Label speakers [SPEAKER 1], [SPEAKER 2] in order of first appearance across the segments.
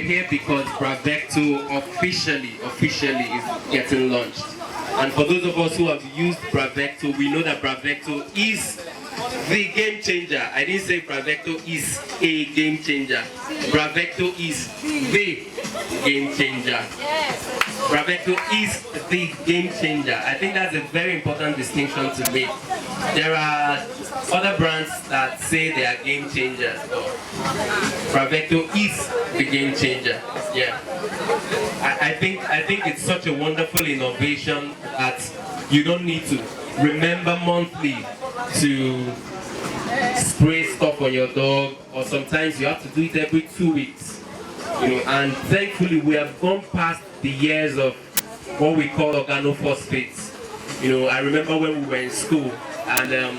[SPEAKER 1] we're here because Bravector officially is getting launched. And for those of us who have used Bravector, we know that Bravector is the game changer. I didn't say Bravector is a game changer. Bravector is the game changer. Bravector is the game changer. I think that's a very important distinction to make. There are other brands that say they are game changers, but Bravector is the game changer. Yeah. I think it's such a wonderful innovation that you don't need to remember monthly to spray stuff on your dog, or sometimes you have to do it every 2 weeks. And thankfully we have gone past the years of what we call organophosphates. I remember when we were in school and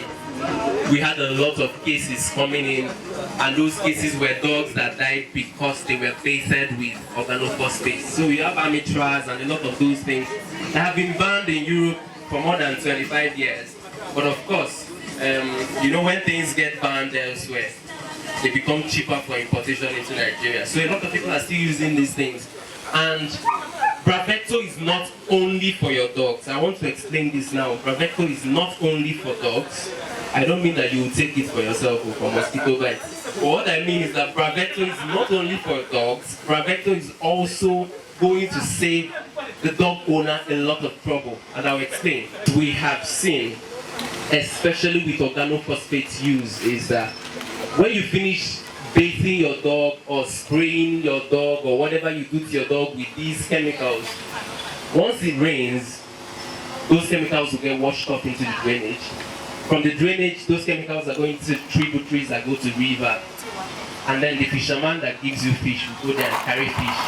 [SPEAKER 1] we had a lot of cases coming in, and those cases were dogs that died because they were bathed with organophosphates. So we have amitraz and a lot of those things that have been banned in Europe for more than 25 years. But of course, when things get banned elsewhere, they become cheaper for importation into Nigeria. So a lot of people are still using these things. And Bravector is not only for your dogs. I want to explain this now. Bravector is not only for dogs. I don't mean that you will take it for yourself or for mosquito bites. But what I mean is that Bravector is not only for dogs. Bravector is also going to save the dog owner a lot of trouble. And I'll explain. We have seen, especially with organophosphates use, is that when you finish bathing your dog or spraying your dog or whatever you do to your dog with these chemicals, once it rains, those chemicals will get washed off into the drainage. From the drainage, those chemicals are going to tributaries that go to river. And then the fisherman that gives you fish will go there and carry fish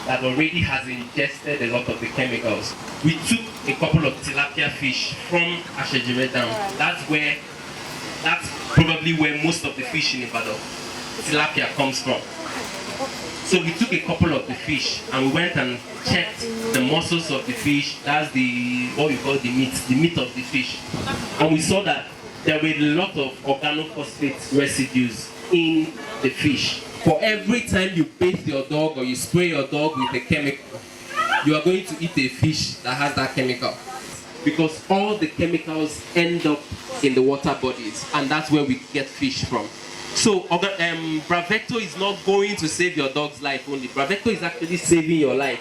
[SPEAKER 1] that already has ingested a lot of the chemicals. We took a couple of tilapia fish from Ashejire Dam. That's probably where most of the fish in Ibadan tilapia comes from. So we took a couple of the fish and we went and checked the muscles of the fish. That's what we call the meat of the fish. And we saw that there were a lot of organophosphate residues in the fish. For every time you bathe your dog or you spray your dog with a chemical, you are going to eat a fish that has that chemical. Because all the chemicals end up in the water bodies, and that's where we get fish from. So Bravector is not going to save your dog's life only. Bravector is actually saving your life.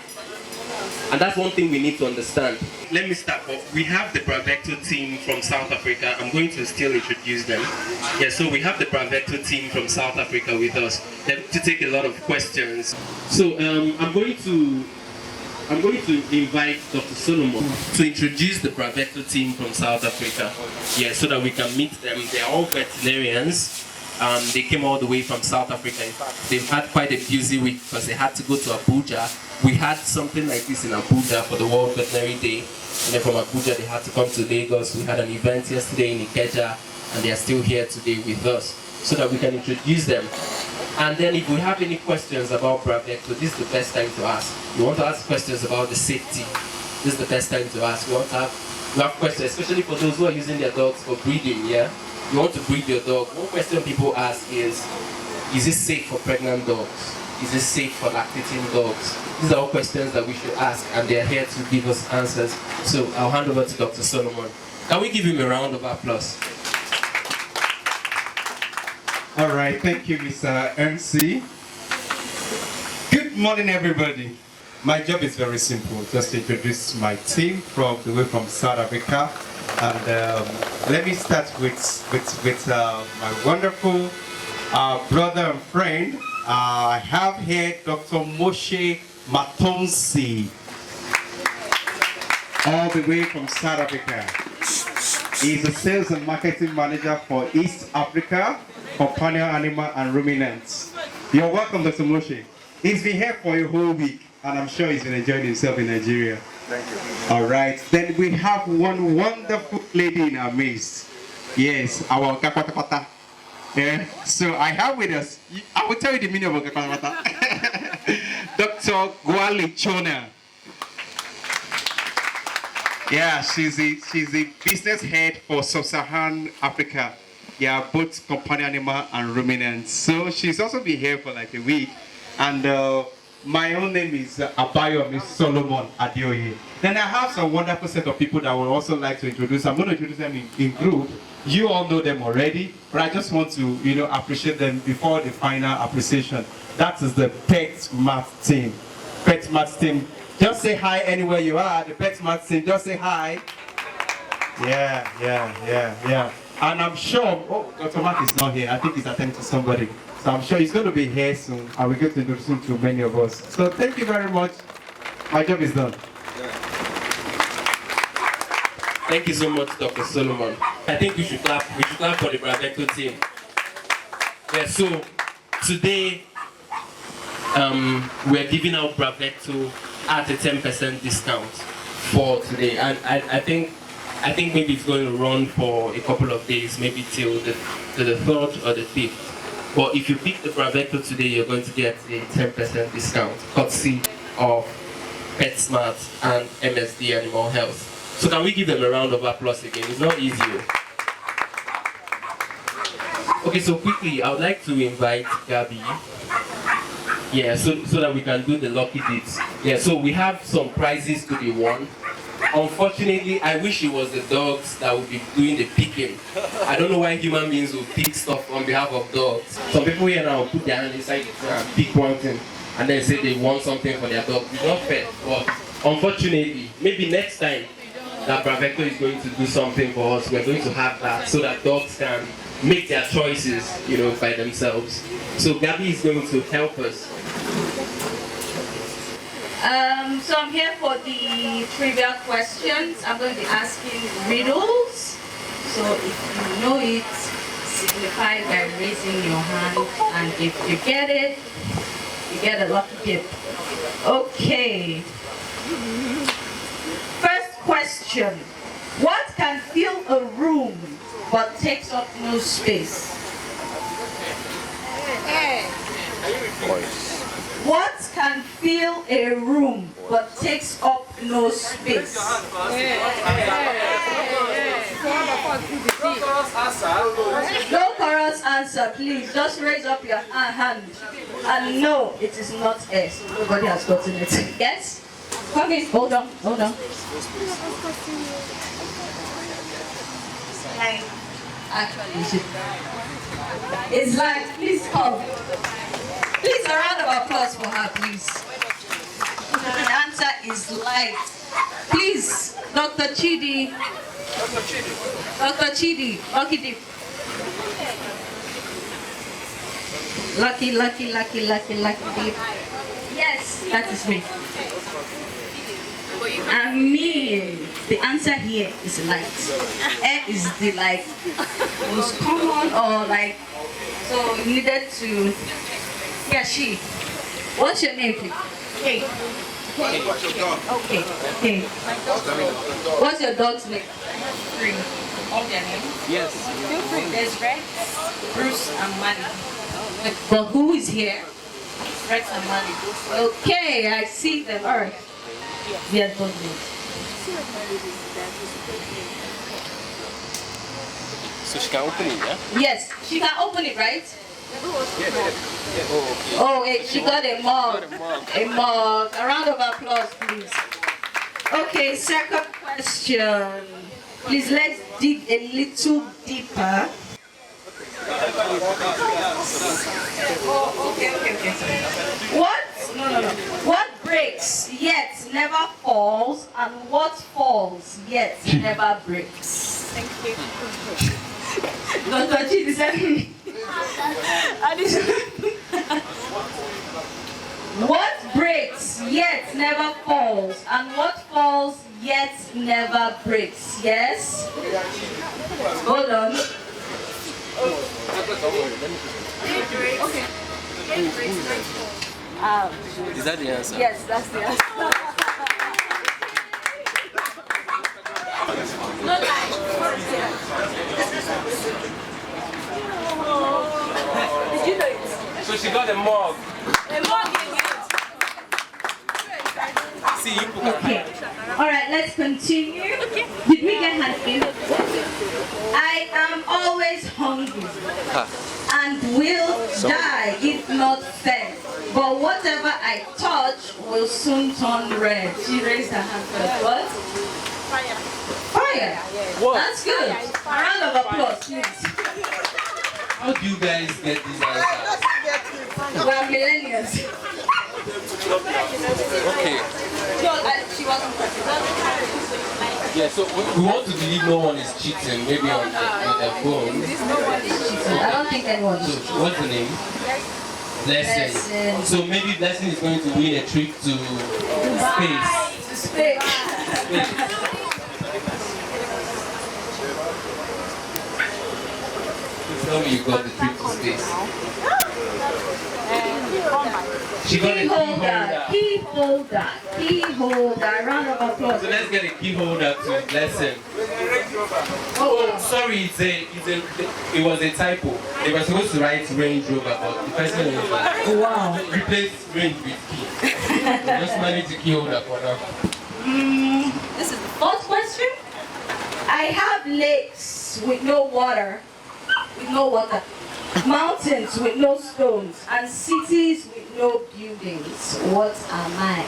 [SPEAKER 1] And that's one thing we need to understand. Let me start off. We have the Bravector team from South Africa. I'm going to still introduce them. Yeah, so we have the Bravector team from South Africa with us. They're going to take a lot of questions. So I'm going to invite Dr. Solomon to introduce the Bravector team from South Africa. Yeah, so that we can meet them. They're all veterinarians. They came all the way from South Africa. In fact, they've had quite a busy week because they had to go to Abuja. We had something like this in Abuja for the World Veterinary Day. And then from Abuja, they had to come to Lagos. We had an event yesterday in Ikeja, and they are still here today with us so that we can introduce them. And then if we have any questions about Bravector, this is the best time to ask. You want to ask questions about the safety, this is the best time to ask. You have questions, especially for those who are using their dogs for breeding, yeah? You want to breed your dog. One question people ask is it safe for pregnant dogs? Is it safe for lactating dogs? These are all questions that we should ask, and they're here to give us answers. So I'll hand over to Dr. Solomon. Can we give him a round of applause?
[SPEAKER 2] All right, thank you, Mr. MC. Good morning, everybody. My job is very simple, just to introduce my team from South Africa. And let me start with my wonderful brother and friend. I have here Dr. Moshe Matonsi, all the way from South Africa. He's a sales and marketing manager for East Africa, companion animal and ruminants. You're welcome, Dr. Moshe. He's been here for a whole week, and I'm sure he's been enjoying himself in Nigeria.
[SPEAKER 3] Thank you.
[SPEAKER 2] All right, then we have one wonderful lady in our midst. Yes, our Okakwata. Yeah. So I have with us, I will tell you the meaning of Okakwata. Dr. Gwali Chona. Yeah, she's the business head for Sub-Saharan Africa. Yeah, both companion animal and ruminants. So she's also been here for like a week. And my own name is Abayomi Solomon Adeoye. Then I have some wonderful set of people that I would also like to introduce. I'm going to introduce them in group. You all know them already, but I just want to, appreciate them before the final appreciation. That is the Pet Math team. Pet Math team. Just say hi anywhere you are. The Pet Math team. Just say hi. Yeah. And I'm sure, Dr. Mark is not here. I think he's attending to somebody. So I'm sure he's going to be here soon, and we're going to introduce him to many of us. So thank you very much. My job is done.
[SPEAKER 1] Thank you so much, Dr. Solomon. I think we should clap. We should clap for the Bravector team. Yeah, so today we're giving out Bravector at a 10% discount for today. And I think maybe it's going to run for a couple of days, maybe till the 3rd or the 5th. But if you pick the Bravector today, you're going to get a 10% discount, courtesy of PetSmart and MSD Animal Health. So can we give them a round of applause again? It's not easy. Okay, so quickly, I would like to invite Gabby. Yeah, so that we can do the lucky deeds. Yeah, so we have some prizes to be won. Unfortunately, I wish it was the dogs that would be doing the picking. I don't know why human beings will pick stuff on behalf of dogs. Some people here now put their hand inside and pick one thing and then say they want something for their dog. It's not fair, but unfortunately, maybe next time that Bravector is going to do something for us, we're going to have that so that dogs can make their choices, by themselves. So Gabby is going to help us.
[SPEAKER 3] So I'm here for the trivia questions. I'm going to be asking riddles. So if you know it, signify by raising your hand. And if you get it, you get a lucky dip. Okay. First question. What can fill a room but takes up no space? What can fill a room but takes up no space? No chorus answer, please. Just raise up your hand. And no, it is not S. Nobody has gotten it. Yes? Okay, hold on. Actually, it's like, please come. Please, a round of applause for her, please. The answer is light. Please, Dr. Chidi. Dr. Chidi, lucky dip. Lucky dip. Yes, that is me. And me, the answer here is light. Air is the most common or so you needed to. Yeah, she. What's your name, please? Hey. Okay. What's your dog's name? Three. All their names?
[SPEAKER 1] Yes.
[SPEAKER 3] There's Rex, Bruce, and Manny. But who is here? Rex and Manny. Okay, I see them. All right. Yes, don't do it.
[SPEAKER 1] So she can open it, yeah?
[SPEAKER 3] Yes, she can open it, right?
[SPEAKER 1] Yes.
[SPEAKER 3] Oh, she got a mug. A mug. A round of applause, please. Okay, second question. Please, let's dig a little deeper. Okay. What? No. What breaks yet never falls, and what falls yet never breaks? Thank you. Dr. Chidi said. What breaks yet never falls, and what falls yet never breaks? Yes? Hold on. Okay.
[SPEAKER 1] Is that the answer?
[SPEAKER 3] Yes, that's the answer. No lie. Did you know it?
[SPEAKER 1] So she got a mug.
[SPEAKER 3] A mug again.
[SPEAKER 1] See, you put
[SPEAKER 3] Okay. All right, let's continue. Did we get hand in? I am always hungry and will die if not fed. But whatever I touch will soon turn red. She raised her hand first. What? Fire. Fire. That's good. A round of applause, please.
[SPEAKER 1] How do you guys get these answers?
[SPEAKER 3] We are millennials.
[SPEAKER 1] Okay.
[SPEAKER 3] She wasn't
[SPEAKER 1] Yeah, so we want to believe no one is cheating, maybe on their phone.
[SPEAKER 3] I don't think anyone
[SPEAKER 1] So,
[SPEAKER 3] is.
[SPEAKER 1] what's the name? Blessing.
[SPEAKER 3] Blessing.
[SPEAKER 1] So maybe Blessing is going to win a trip to space.
[SPEAKER 3] Space.
[SPEAKER 1] Tell me you got the trip to space. She got a key holder.
[SPEAKER 3] Key holder. Round of applause.
[SPEAKER 1] So let's get a key holder to Blessing. Oh, sorry, it was a typo. They were supposed to write Range Rover, but the person replaced Range with key. Just manage the key holder for now.
[SPEAKER 3] This is the fourth question. I have lakes with no water, mountains with no stones, and cities with no buildings. What am I?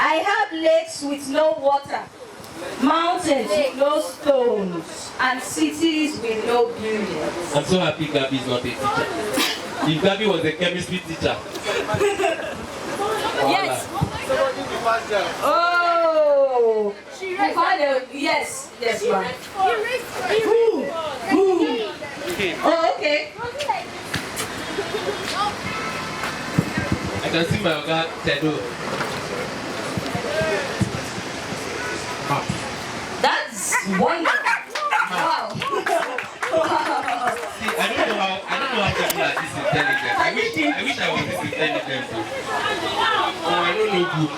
[SPEAKER 3] I have lakes with no water, mountains with no stones, and cities with no buildings.
[SPEAKER 1] I'm so happy Gabby is not a teacher. If Gabby was a chemistry teacher.
[SPEAKER 3] Yes. Oh. Yes, ma'am. Oh, okay.
[SPEAKER 1] I can see my Oga Tedo.
[SPEAKER 3] That's wonderful. Wow.
[SPEAKER 1] See, I don't know how people are this intelligent. I wish I was this intelligent. Oh, I don't know good.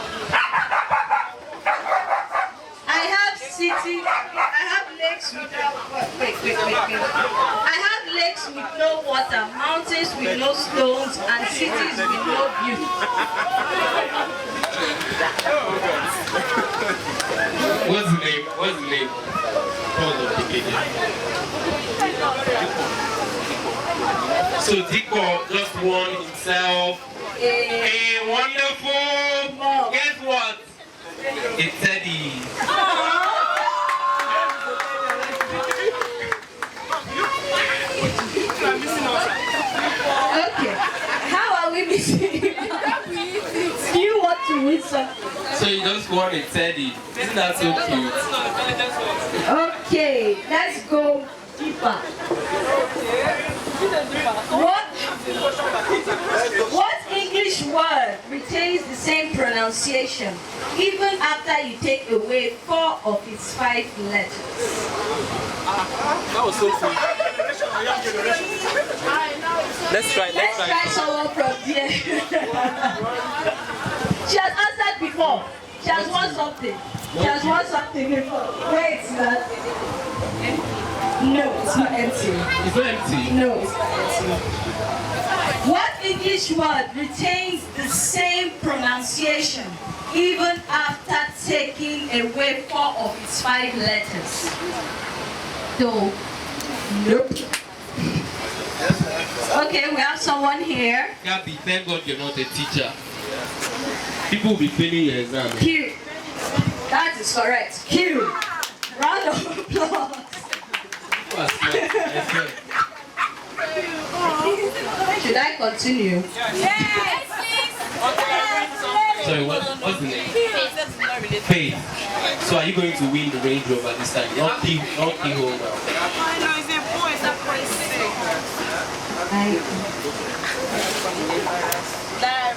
[SPEAKER 3] I have lakes without wait. I have lakes with no water, mountains with no stones, and cities with no beauty.
[SPEAKER 1] What's the name? Hold on, so Diko just won himself a wonderful, guess what? It's Teddy.
[SPEAKER 3] Okay, how are we missing? Do you want to win something?
[SPEAKER 1] So you just won a Teddy. Isn't that so cute?
[SPEAKER 3] Okay, let's go deeper. What English word retains the same pronunciation even after you take away 4 of its 5 letters?
[SPEAKER 1] That was so cool. Let's try
[SPEAKER 3] someone from here. She has answered before. She has won something. She has won something before. Wait, it's not. No, it's not empty.
[SPEAKER 1] It's not empty?
[SPEAKER 3] No, it's not empty. What English word retains the same pronunciation even after taking away 4 of its 5 letters? Nope. Okay, we have someone here.
[SPEAKER 1] Gabby, thank God you're not a teacher. People will be failing your exam.
[SPEAKER 3] Q. That is correct. Q. Round of applause. Should I continue?
[SPEAKER 4] Yes, please.
[SPEAKER 1] Sorry, what's the name? Faith. So are you going to win the Range Rover this time? Not key holder.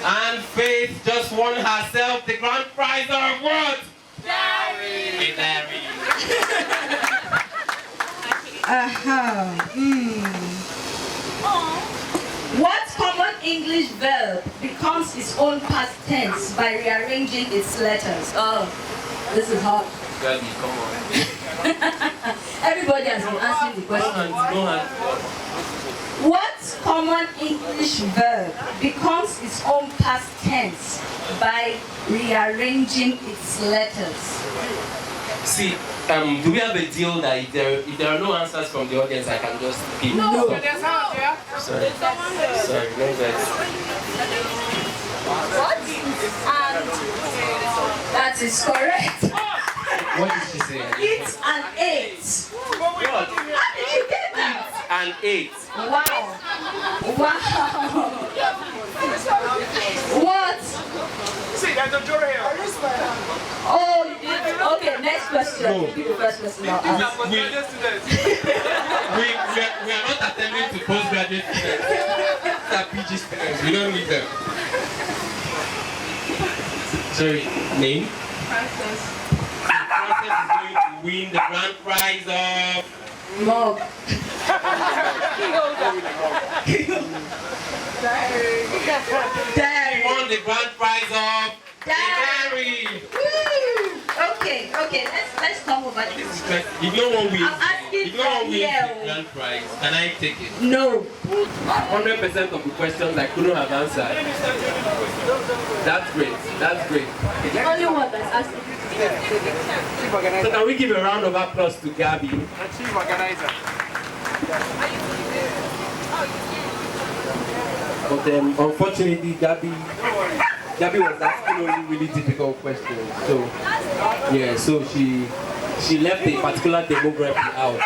[SPEAKER 1] And Faith just won herself the grand prize of what? Larry.
[SPEAKER 3] What common English verb becomes its own past tense by rearranging its letters? Oh, this is hard.
[SPEAKER 1] Gabby, come on.
[SPEAKER 3] Everybody has been answering the question.
[SPEAKER 1] No hands.
[SPEAKER 3] What common English verb becomes its own past tense by rearranging its letters?
[SPEAKER 1] See, do we have a deal that if there are no answers from the audience, I can just give?
[SPEAKER 3] No.
[SPEAKER 1] Sorry. Sorry, no vex.
[SPEAKER 3] What? And that is correct.
[SPEAKER 1] What did she say?
[SPEAKER 3] It's an 8.
[SPEAKER 1] What?
[SPEAKER 3] How did you get that?
[SPEAKER 1] An 8.
[SPEAKER 3] Wow. Wow. What?
[SPEAKER 5] See, there's a jury here.
[SPEAKER 3] Oh, you did. Okay, next question.
[SPEAKER 2] No.
[SPEAKER 3] Be the first person I'll ask.
[SPEAKER 1] We are not attending to postgraduate students. These are PG students. We don't need them. Sorry, name?
[SPEAKER 3] Francis.
[SPEAKER 1] Francis is going to win the grand prize of...
[SPEAKER 3] Mug.
[SPEAKER 1] He won the grand prize of... Diary.
[SPEAKER 3] Woo! Okay, let's come over this.
[SPEAKER 1] If no one wins,
[SPEAKER 3] I'm asking
[SPEAKER 1] if no one
[SPEAKER 3] for
[SPEAKER 1] wins
[SPEAKER 3] here.
[SPEAKER 1] the grand prize, can I take it?
[SPEAKER 3] No.
[SPEAKER 1] 100% of the questions I couldn't have answered. That's great. That's great.
[SPEAKER 3] The only one that's asking.
[SPEAKER 1] So can we give a round of applause to Gabby?
[SPEAKER 5] Chief organizer.
[SPEAKER 1] But unfortunately, Gabby was asking only really difficult questions. So yeah, so she left a particular demography out.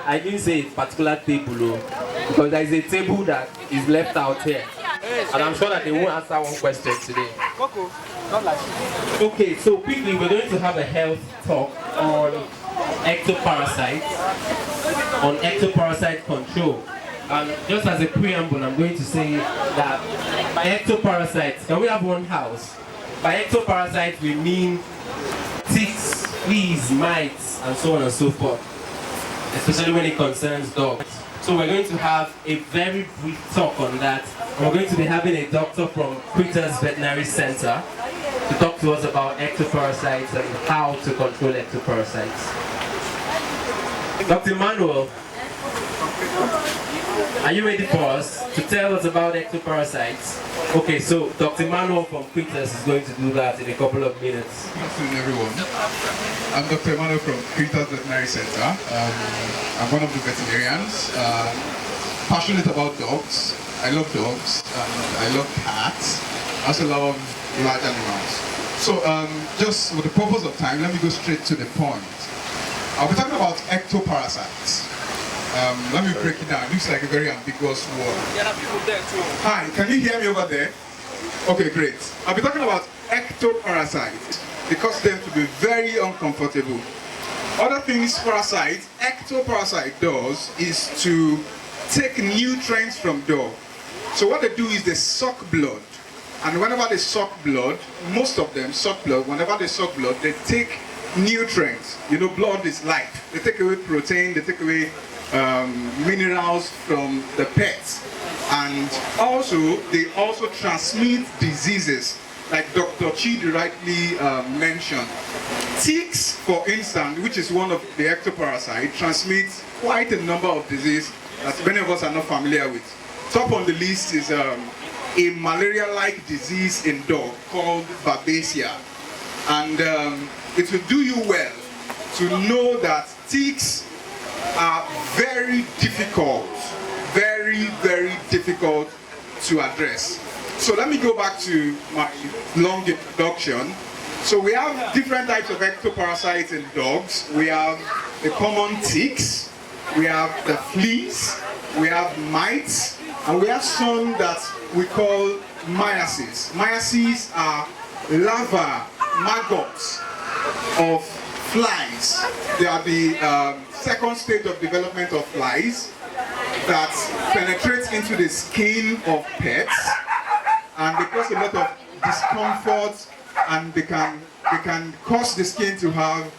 [SPEAKER 1] I didn't say a particular table, because there is a table that is left out here. And I'm sure that they won't answer one question today.
[SPEAKER 5] Coco, not like you.
[SPEAKER 1] Okay, so quickly we're going to have a health talk on ectoparasites, on ectoparasite control. And just as a preamble, I'm going to say that by ectoparasites, can we have one house? By ectoparasites, we mean ticks, fleas, mites, and so on and so forth, especially when it concerns dogs. So we're going to have a very brief talk on that. And we're going to be having a doctor from Critters Veterinary Center to talk to us about ectoparasites and how to control ectoparasites. Dr. Manuel, are you ready for us to tell us about ectoparasites? Okay, so Dr. Manuel from Critters is going to do that in a couple of minutes.
[SPEAKER 6] Good afternoon, everyone. I'm Dr. Emmanuel from Critters Veterinary Center. I'm one of the veterinarians, passionate about dogs. I love dogs, and I love cats. I also love large animals. So just for the purpose of time, let me go straight to the point. I'll be talking about ectoparasites. Let me break it down. It looks like a very ambiguous word.
[SPEAKER 5] There are people there too.
[SPEAKER 6] Hi, can you hear me over there? Okay, great. I'll be talking about ectoparasites because they tend to be very uncomfortable. Other things ectoparasite does is to take nutrients from dog. So what they do is they suck blood. And whenever they suck blood, most of them suck blood, whenever they suck blood, they take nutrients. You know, blood is life. They take away protein, they take away minerals from the pets, and also they also transmit diseases, like Dr. Chidi rightly mentioned. Ticks, for instance, which is one of the ectoparasites, transmits quite a number of diseases that many of us are not familiar with. Top on the list is a malaria-like disease in dog called babesia, and it will do you well to know that ticks are very difficult to address. So let me go back to my long introduction. So we have different types of ectoparasites in dogs. We have the common ticks, we have the fleas, we have mites, and we have some that we call myiasis. Myiasis are larvae, maggots of flies. They are the second stage of development of flies that penetrates into the skin of pets, and they cause a lot of discomfort, and they can cause the skin to have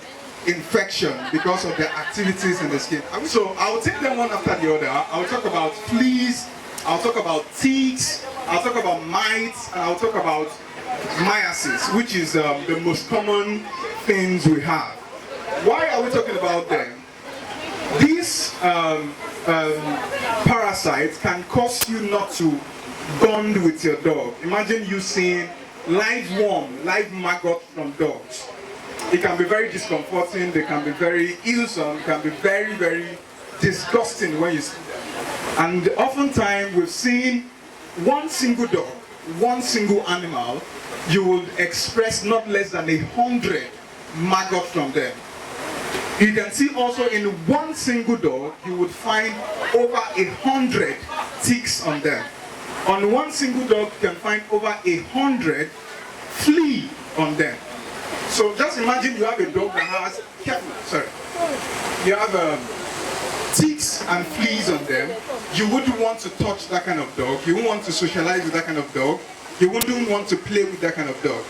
[SPEAKER 6] infection because of the activities in the skin. So I'll take them one after the other. I'll talk about fleas, I'll talk about ticks, I'll talk about mites, and I'll talk about myiasis, which is the most common things we have. Why are we talking about them? These parasites can cause you not to bond with your dog. Imagine you seeing live worm, live maggot from dogs. It can be very discomforting, they can be very ill-some, it can be very, very disgusting when you see them. And oftentimes we've seen one single dog, one single animal, you would express not less than 100 maggots from them. You can see also in one single dog, you would find over 100 ticks on them. On one single dog, you can find over 100 fleas on them. So just imagine you have a dog that has, you have ticks and fleas on them. You wouldn't want to touch that kind of dog. You wouldn't want to socialize with that kind of dog. You wouldn't want to play with that kind of dog.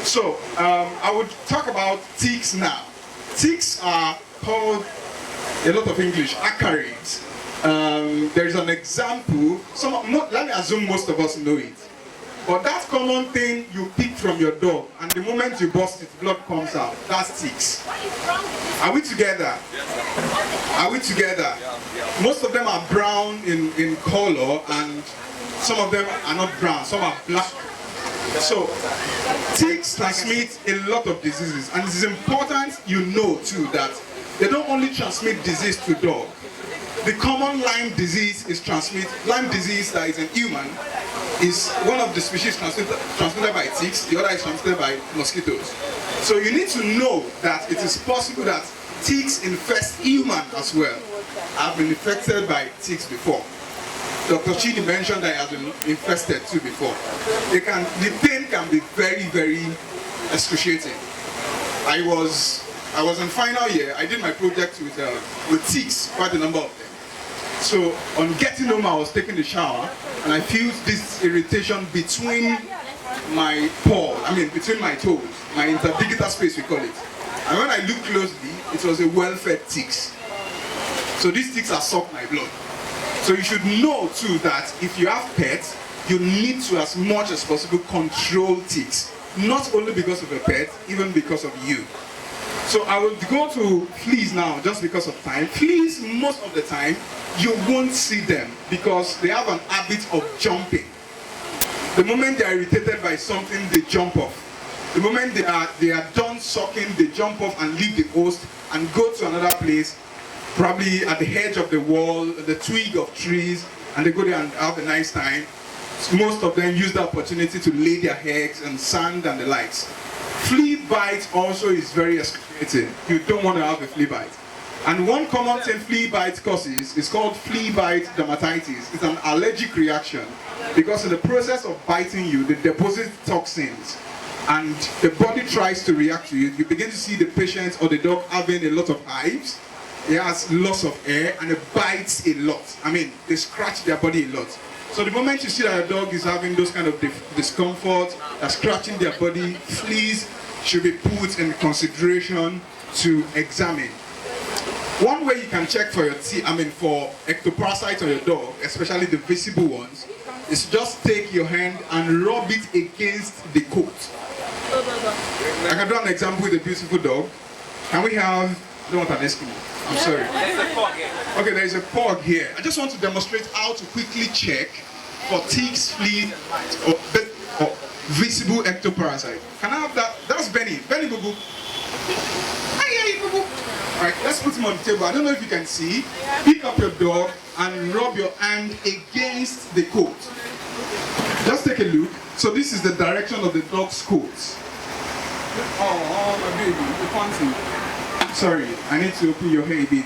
[SPEAKER 6] So I would talk about ticks now. Ticks are called, a lot of English, acarids. There is an example, let me assume most of us know it. But that common thing you pick from your dog, and the moment you bust it, blood comes out. That's ticks. Are we together? Are we together? Most of them are brown in color, and some of them are not brown, some are black. So, ticks transmit a lot of diseases, and it is important you know too that they don't only transmit disease to dog. The common Lyme disease is Lyme disease that is in human is one of the species transmitted by ticks, the other is transmitted by mosquitoes. So you need to know that it is possible that ticks infest human as well. I've been infected by ticks before. Dr. Chidi mentioned that I have been infested too before. The pain can be very, very excruciating. I was in final year. I did my project with ticks, quite a number of them. So on getting home, I was taking the shower, and I feel this irritation between my between my toes, my interdigital space we call it. And when I looked closely, it was a well-fed ticks. So these ticks have sucked my blood. So you should know too that if you have pets, you need to, as much as possible, control ticks. Not only because of a pet, even because of you. So I will go to fleas now, just because of time. Fleas, most of the time, you won't see them because they have an habit of jumping. The moment they are irritated by something, they jump off. The moment they are done sucking, they jump off and leave the host and go to another place, probably at the edge of the wall, the twig of trees, and they go there and have a nice time. Most of them use the opportunity to lay their eggs and sand and the likes. Flea bite also is very excruciating. You don't want to have a flea bite. And one common thing flea bite causes is called flea bite dermatitis. It's an allergic reaction because in the process of biting you, they deposit toxins and the body tries to react to it. You begin to see the patient or the dog having a lot of hives. It has loss of air and it bites a lot. They scratch their body a lot. So the moment you see that a dog is having those kind of discomfort, scratching their body, fleas should be put in consideration to examine. One way you can check for for ectoparasites on your dog, especially the visible ones, is just take your hand and rub it against the coat. I can do an example with a beautiful dog. Can we have, I don't want an Eskimo. I'm sorry.
[SPEAKER 5] There's a pug here.
[SPEAKER 6] Okay, there is a pug here. I just want to demonstrate how to quickly check for ticks, fleas, or visible ectoparasite. Can I have that? That's Benny. Benny, boo boo. Hi, boo boo. Alright, let's put him on the table. I don't know if you can see. Pick up your dog and rub your hand against the coat. Just take a look. So this is the direction of the dog's coat. Oh, my baby, the fancy. Sorry, I need to open your hair a bit.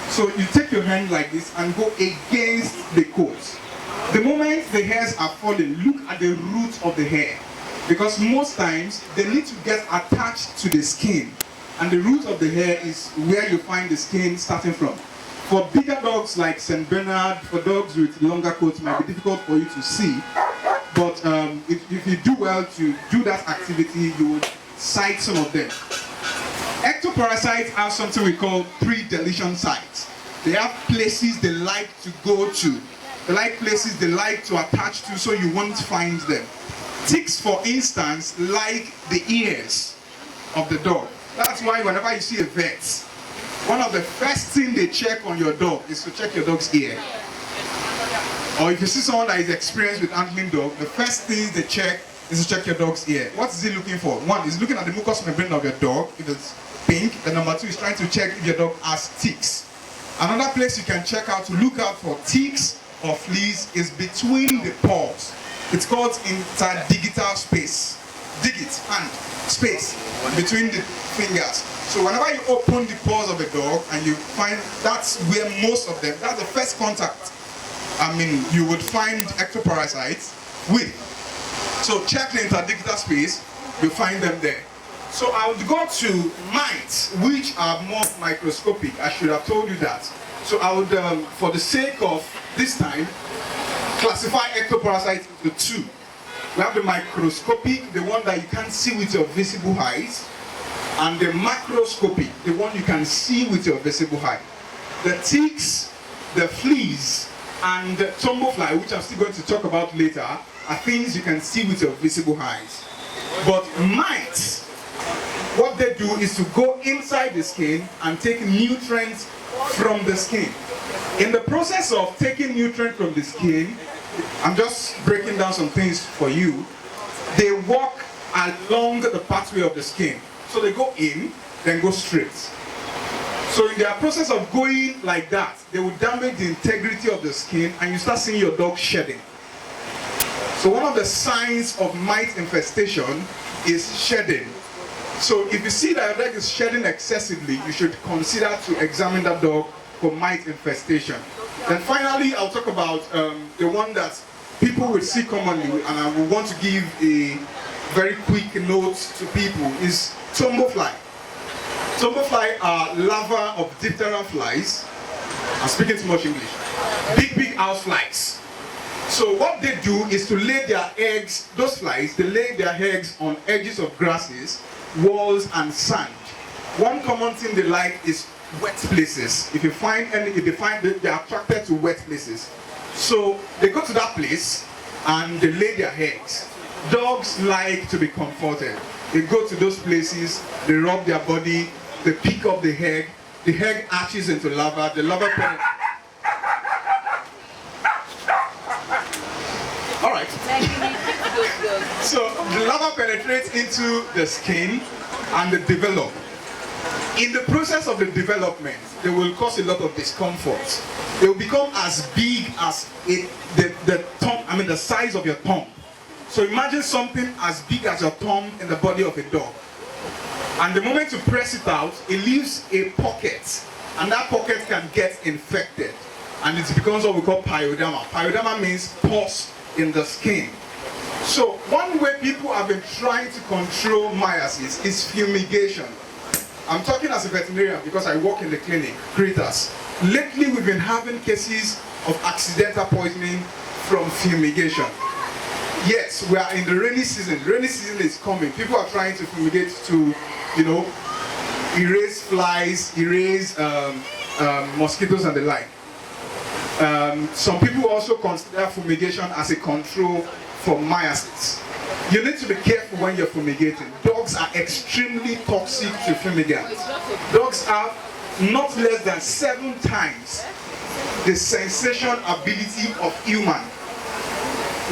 [SPEAKER 6] So you take your hand like this and go against the coat. The moment the hairs are falling, look at the root of the hair. Because most times, they need to get attached to the skin. And the root of the hair is where you find the skin starting from. For bigger dogs like St. Bernard, for dogs with longer coats, it might be difficult for you to see. But if you do well to do that activity, you would sight some of them. Ectoparasites have something we call pre-deletion sites. They have places they like to go to. They like places they like to attach to so you won't find them. Ticks, for instance, like the ears of the dog. That's why whenever you see a vet, one of the first things they check on your dog is to check your dog's ear. Or if you see someone that is experienced with handling dog, the first thing they check is to check your dog's ear. What is he looking for? One is looking at the mucous membrane of your dog, if it's pink. Then number two is trying to check if your dog has ticks. Another place you can check out to look out for ticks or fleas is between the paws. It's called interdigital space. Digit, hand, space between the fingers. So whenever you open the paws of a dog and you find that's where most of them, that's the first contact, you would find ectoparasites with. So check the interdigital space, you'll find them there. So I would go to mites, which are more microscopic. I should have told you that. So I would, for the sake of this time, classify ectoparasites into two. We have the microscopic, the one that you can't see with your visible eyes, and the macroscopic, the one you can see with your visible eye. The ticks, the fleas, and the tumblefly, which I'm still going to talk about later, are things you can see with your visible eyes. But mites, what they do is to go inside the skin and take nutrients from the skin. In the process of taking nutrients from the skin, I'm just breaking down some things for you. They walk along the pathway of the skin. So they go in, then go straight. So in their process of going like that, they will damage the integrity of the skin and you start seeing your dog shedding. So one of the signs of mite infestation is shedding. So if you see that your dog is shedding excessively, you should consider to examine that dog for mite infestation. Then finally, I'll talk about the one that people will see commonly, and I will want to give a very quick note to people, is tumblefly. Tumblefly are larvae of diphtheria flies. I'm speaking too much English. Big house flies. So what they do is to lay their eggs, those flies, they lay their eggs on edges of grasses, walls and sand. One common thing they like is wet places. If they find that they're attracted to wet places. So they go to that place and they lay their eggs. Dogs like to be comforted. They go to those places, they rub their body, they pick up the egg arches into larva, the larva penetrates. Alright. So the larva penetrates into the skin and they develop. In the process of the development, they will cause a lot of discomfort. They will become as big as the size of your thumb. So imagine something as big as your thumb in the body of a dog. And the moment you press it out, it leaves a pocket. And that pocket can get infected. And it becomes what we call pyoderma. Pyoderma means pus in the skin. So one way people have been trying to control myiasis is fumigation. I'm talking as a veterinarian because I work in the clinic, Creators. Lately we've been having cases of accidental poisoning from fumigation. Yes, we are in the rainy season. Rainy season is coming. People are trying to fumigate to, erase flies, erase mosquitoes and the like. Some people also consider fumigation as a control for myiasis. You need to be careful when you're fumigating. Dogs are extremely toxic to fumigants. Dogs have not less than 7 times the sensation ability of human.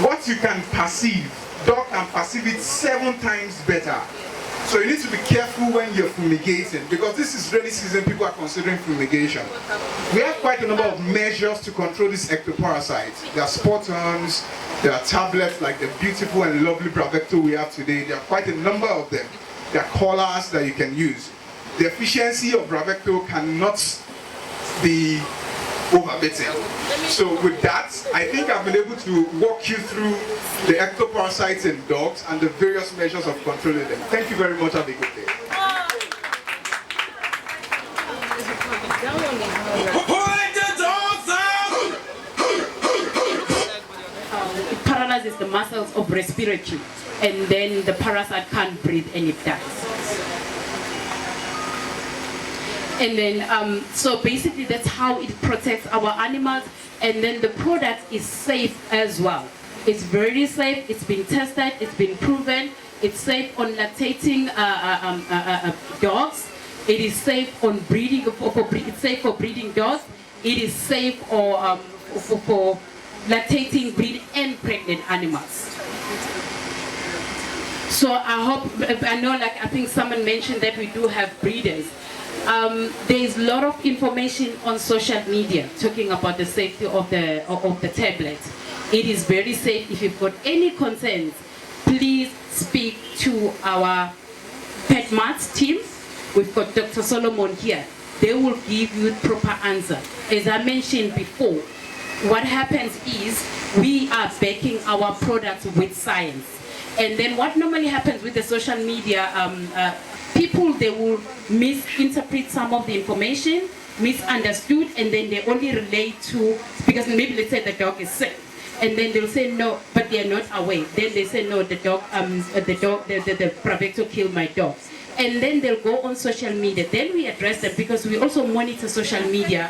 [SPEAKER 6] What you can perceive, dog can perceive it 7 times better. So you need to be careful when you're fumigating, because this is rainy season, people are considering fumigation. We have quite a number of measures to control this ectoparasite. There are spot-ons, there are tablets like the beautiful and lovely Bravector we have today. There are quite a number of them. There are collars that you can use. The efficiency of Bravector cannot be overbitten. So with that, I think I've been able to walk you through the ectoparasites in dogs and the various measures of controlling them. Thank you very much. Have a good day.
[SPEAKER 7] It paralyzes the muscles of respiratory, and then the parasite can't breathe and it dies. And then, so basically that's how it protects our animals, and then the product is safe as well. It's very safe, it's been tested, it's been proven, it's safe on lactating dogs, it is safe on breeding, it's safe for breeding dogs, it is safe for lactating, breed and pregnant animals. So I hope, I know, like I think someone mentioned that we do have breeders. There is a lot of information on social media talking about the safety of the tablet. It is very safe. If you've got any concerns, please speak to our Pet Marts team. We've got Dr. Solomon here. They will give you proper answer. As I mentioned before, what happens is we are backing our products with science. And then what normally happens with the social media, people, they will misinterpret some of the information, misunderstood, and then they only relate to, because maybe let's say the dog is sick. And then they'll say no, but they are not aware. Then they say no, the Bravector killed my dog. And then they'll go on social media. Then we address them because we also monitor social media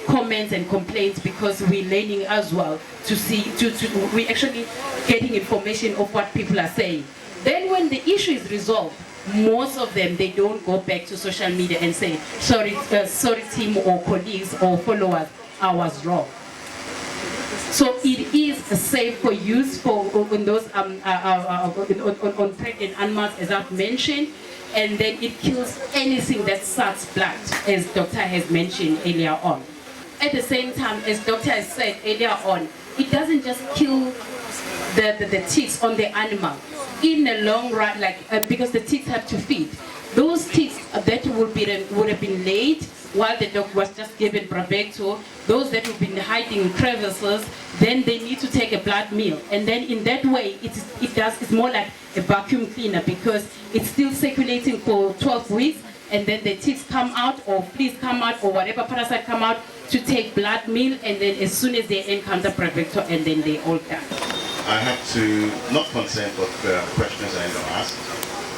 [SPEAKER 7] comments and complaints, because we're learning as well to see, we actually getting information of what people are saying. Then when the issue is resolved, most of them, they don't go back to social media and say, sorry team or colleagues or followers, I was wrong. So it is safe for use for on those on pregnant animals, as I've mentioned, and then it kills anything that sucks blood, as Doctor has mentioned earlier on. At the same time, as Doctor has said earlier on, it doesn't just kill the ticks on the animal. In the long run, because the ticks have to feed, those ticks that would have been laid while the dog was just given Bravector, those that have been hiding in crevices, then they need to take a blood meal. And then in that way, it's more like a vacuum cleaner, because it's still circulating for 12 weeks, and then the ticks come out, or fleas come out, or whatever parasite come out to take blood meal, and then as soon as they encounter Bravector, and then they all die.
[SPEAKER 8] I have to, not concern, but questions I know asked.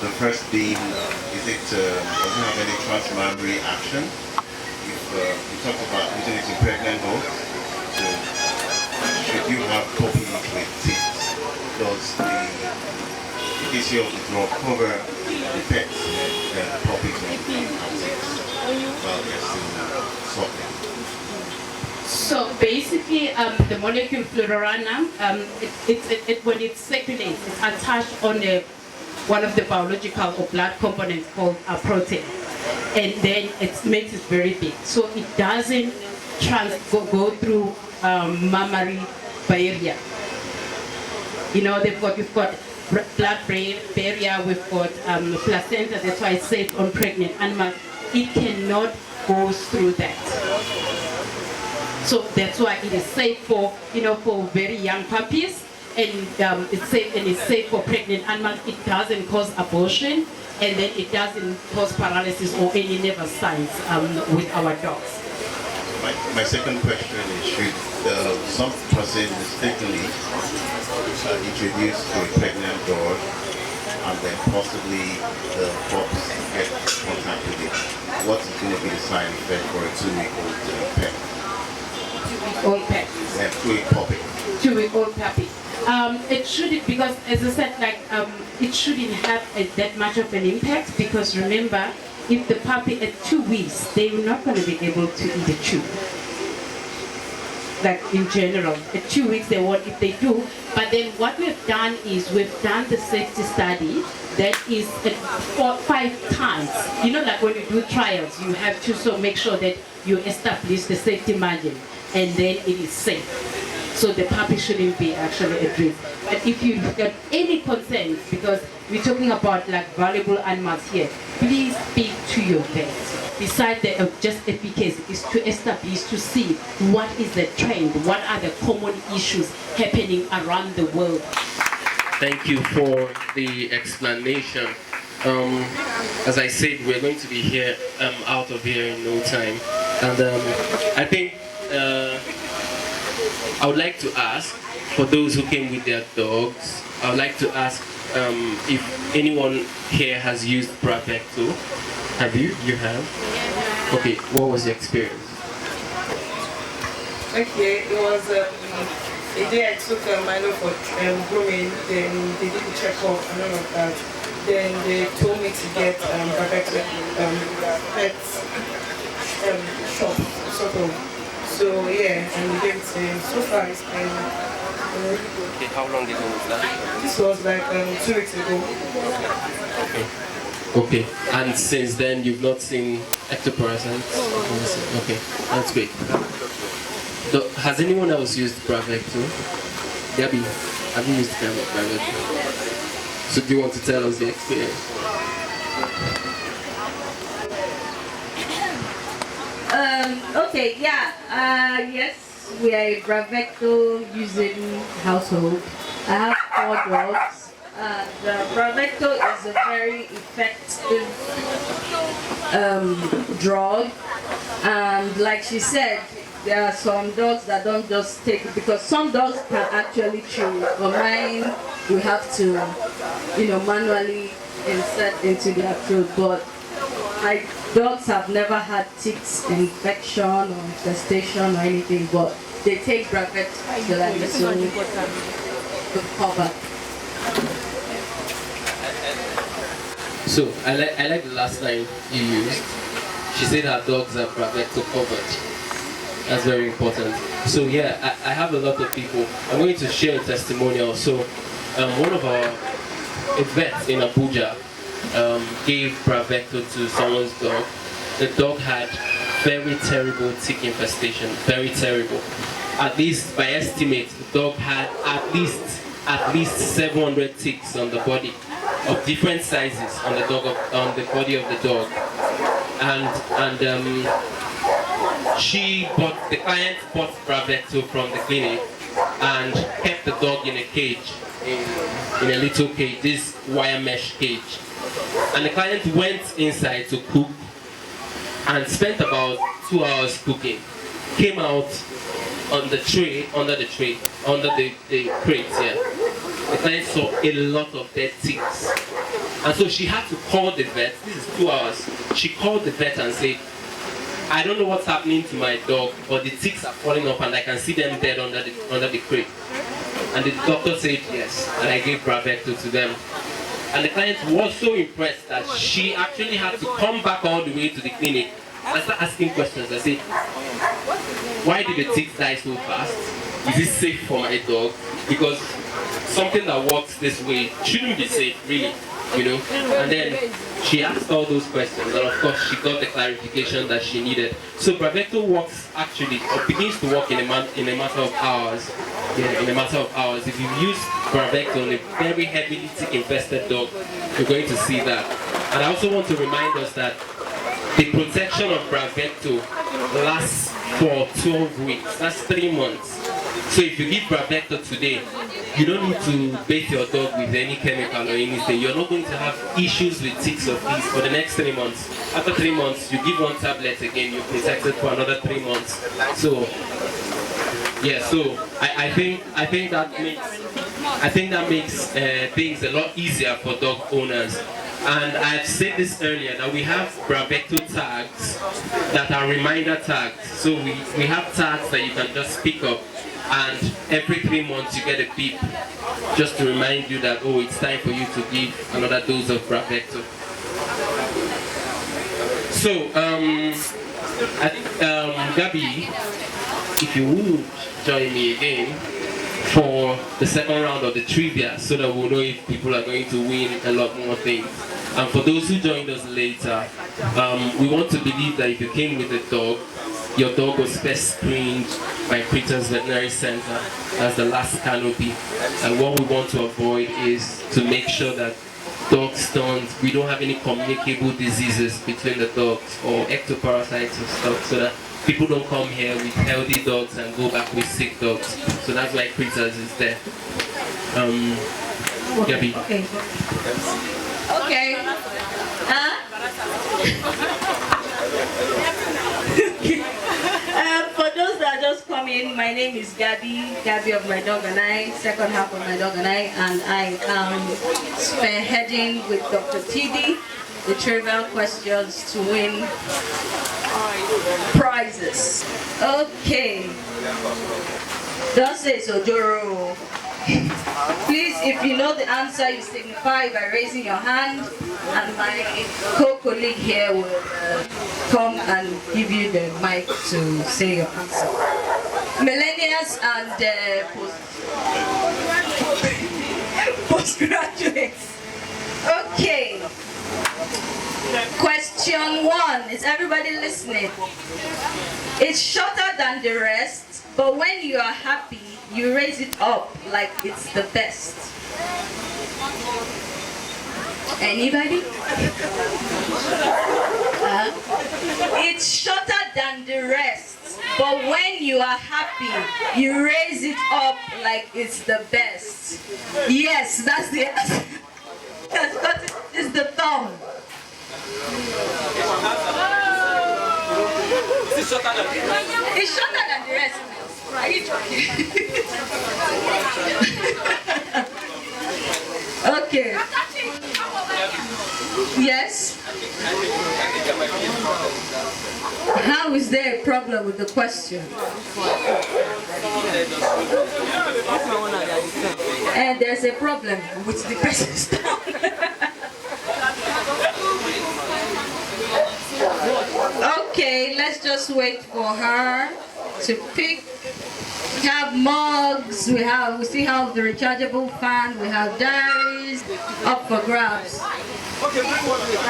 [SPEAKER 8] The first being, does it have any transmammary action? If you talked about using it in pregnant dogs, so should you have puppies with ticks? Does the efficacy of the drug cover the pets and the puppies when they have ticks while they're still suckling?
[SPEAKER 7] So basically, the molecule fluorana, when it circulates, it's attached on one of the biological or blood components called a protein, and then it makes it very big. So it doesn't go through mammary barrier. You know, we've got blood barrier, we've got placenta. That's why it's safe on pregnant animals. It cannot go through that. So that's why it is safe for, for very young puppies, and it's safe for pregnant animals. It doesn't cause abortion, and then it doesn't cause paralysis or any nervous signs with our dogs.
[SPEAKER 8] My second question is, should some person mistakenly introduce to a pregnant dog, and then possibly the pups get contact with it? What is going to be the side effect for a 2-week-old pet?
[SPEAKER 7] 2-week-old pet.
[SPEAKER 8] Yeah, 2-week puppy.
[SPEAKER 7] 2-week-old puppy. It shouldn't, because as I said, it shouldn't have that much of an impact, because remember, if the puppy at 2 weeks, they're not going to be able to eat a chew. Like in general, at 2 weeks they won't if they do. But then what we've done is we've done the safety study that is at 5 times. Like when you do trials, you have to make sure that you establish the safety margin, and then it is safe. So the puppy shouldn't be actually at risk. But if you've got any concerns, because we're talking about valuable animals here, please speak to your vet. Besides the just efficacy, is to establish, to see what is the trend, what are the common issues happening around the world.
[SPEAKER 1] Thank you for the explanation. As I said, we're going to be here, out of here in no time. And I think I would like to ask, for those who came with their dogs, I would like to ask if anyone here has used Bravector. Have you? You have? Okay, what was your experience?
[SPEAKER 9] Okay, it was a day I took Milo for grooming, then they did the check-up and all of that. Then they told me to get Bravector pet shop, sort of. So yeah, and we gave it to him. So far it's been
[SPEAKER 1] Okay, how long ago was that?
[SPEAKER 9] This was like 2 weeks ago.
[SPEAKER 1] Okay, and since then you've not seen ectoparasites? Okay, that's great. So, has anyone else used Bravector? Gabby, have you used Bravector? So do you want to tell us the experience?
[SPEAKER 3] Okay, yeah, yes, we are a Bravector using household. I have 4 dogs. Bravector is a very effective drug, and like she said, there are some dogs that don't just take it, because some dogs can actually chew, but mine we have to, manually insert into their throat. But my dogs have never had ticks infection or infestation or anything, but they take Bravector regularly, so to cover.
[SPEAKER 1] So I like the last line you used. She said her dogs are Bravector covered. That's very important. So yeah, I have a lot of people. I'm going to share a testimonial. So one of our vets in Abuja gave Bravector to someone's dog. The dog had very terrible tick infestation, very terrible. At least by estimate, the dog had at least 700 ticks on the body, of different sizes on the body of the dog, and the client bought Bravector from the clinic and kept the dog in a cage, in a little cage, this wire mesh cage. And the client went inside to cook and spent about 2 hours cooking. Came out on the tray, under the crate here. The client saw a lot of dead ticks. And so she had to call the vet. This is 2 hours. She called the vet and said, I don't know what's happening to my dog, but the ticks are falling off and I can see them dead under the crate. And the doctor said yes, and I gave Bravector to them. And the client was so impressed that she actually had to come back all the way to the clinic and start asking questions. I said, why did the ticks die so fast? Is it safe for my dog? Because something that works this way shouldn't be safe, really, And then she asked all those questions, and of course she got the clarification that she needed. So Bravector works or begins to work in a matter of hours. Yeah, in a matter of hours. If you use Bravector on a very heavily tick-infested dog, you're going to see that. And I also want to remind us that the protection of Bravector lasts for 12 weeks. That's 3 months. So if you give Bravector today, you don't need to bathe your dog with any chemical or anything. You're not going to have issues with ticks or fleas for the next 3 months. After 3 months, you give 1 tablet again, you're protected for another 3 months. So yeah, so I think that makes things a lot easier for dog owners. And I've said this earlier that we have Bravector tags that are reminder tags. So we have tags that you can just pick up, and every 3 months you get a beep just to remind you that, oh, it's time for you to give another dose of Bravector. So Gabby, if you would join me again for the second round of the trivia, so that we'll know if people are going to win a lot more things. And for those who joined us later, we want to believe that if you came with a dog, your dog was first screened by Critters Veterinary Center as the last canopy. And what we want to avoid is to make sure that we don't have any communicable diseases between the dogs or ectoparasites or stuff, so that people don't come here with healthy dogs and go back with sick dogs. So that's why Critters is there. Gabby.
[SPEAKER 3] Okay. For those that just come in, my name is Gabby of My Dog and I, second half of My Dog and I am spearheading with Dr. TD the trivial questions to win prizes. Okay. Don't say so, Joro. Please, if you know the answer, you signify by raising your hand, and my co-colleague here will come and give you the mic to say your answer. millennials and postgraduates. Okay. Question 1. Is everybody listening? It's shorter than the rest, but when you are happy, you raise it up like it's the best. Anybody? It's shorter than the rest, but when you are happy, you raise it up like it's the best. Yes, that's the answer. That's what is the thumb.
[SPEAKER 5] It's shorter than
[SPEAKER 3] It's shorter than the rest. Are you joking? Okay. Yes? How is there a problem with the question? And there's a problem with the person's tongue. Okay, let's just wait for her to pick. We have mugs, we still have the rechargeable fan, we have diaries up for grabs.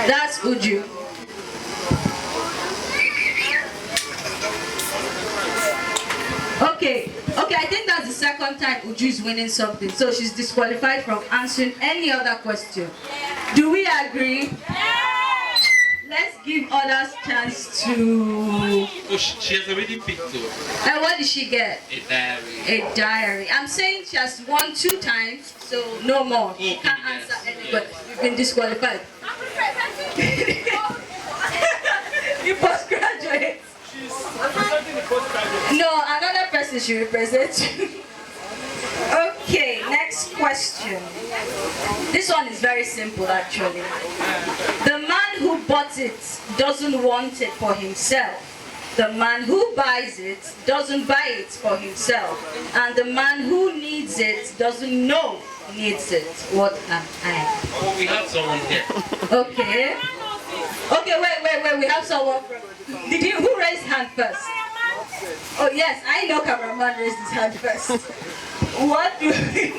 [SPEAKER 3] That's Uju. Okay, I think that's the second time Uju is winning something, so she's disqualified from answering any other question. Do we agree? Let's give others chance to...
[SPEAKER 1] Oh, she has already picked two.
[SPEAKER 3] And what did she get?
[SPEAKER 1] A diary.
[SPEAKER 3] A diary. I'm saying she has won 2 times, so no more. She can't answer anybody. You've been disqualified. You postgraduate.
[SPEAKER 5] She's representing the postgraduate.
[SPEAKER 3] No, another person should represent you. Okay, next question. This one is very simple actually. The man who bought it doesn't want it for himself. The man who buys it doesn't buy it for himself. And the man who needs it doesn't know he needs it. What am I?
[SPEAKER 1] Oh, we have someone here.
[SPEAKER 3] Okay. Okay, wait. We have someone from... Who raised hand first? Oh yes, I know cameraman raised his hand first. What do we do?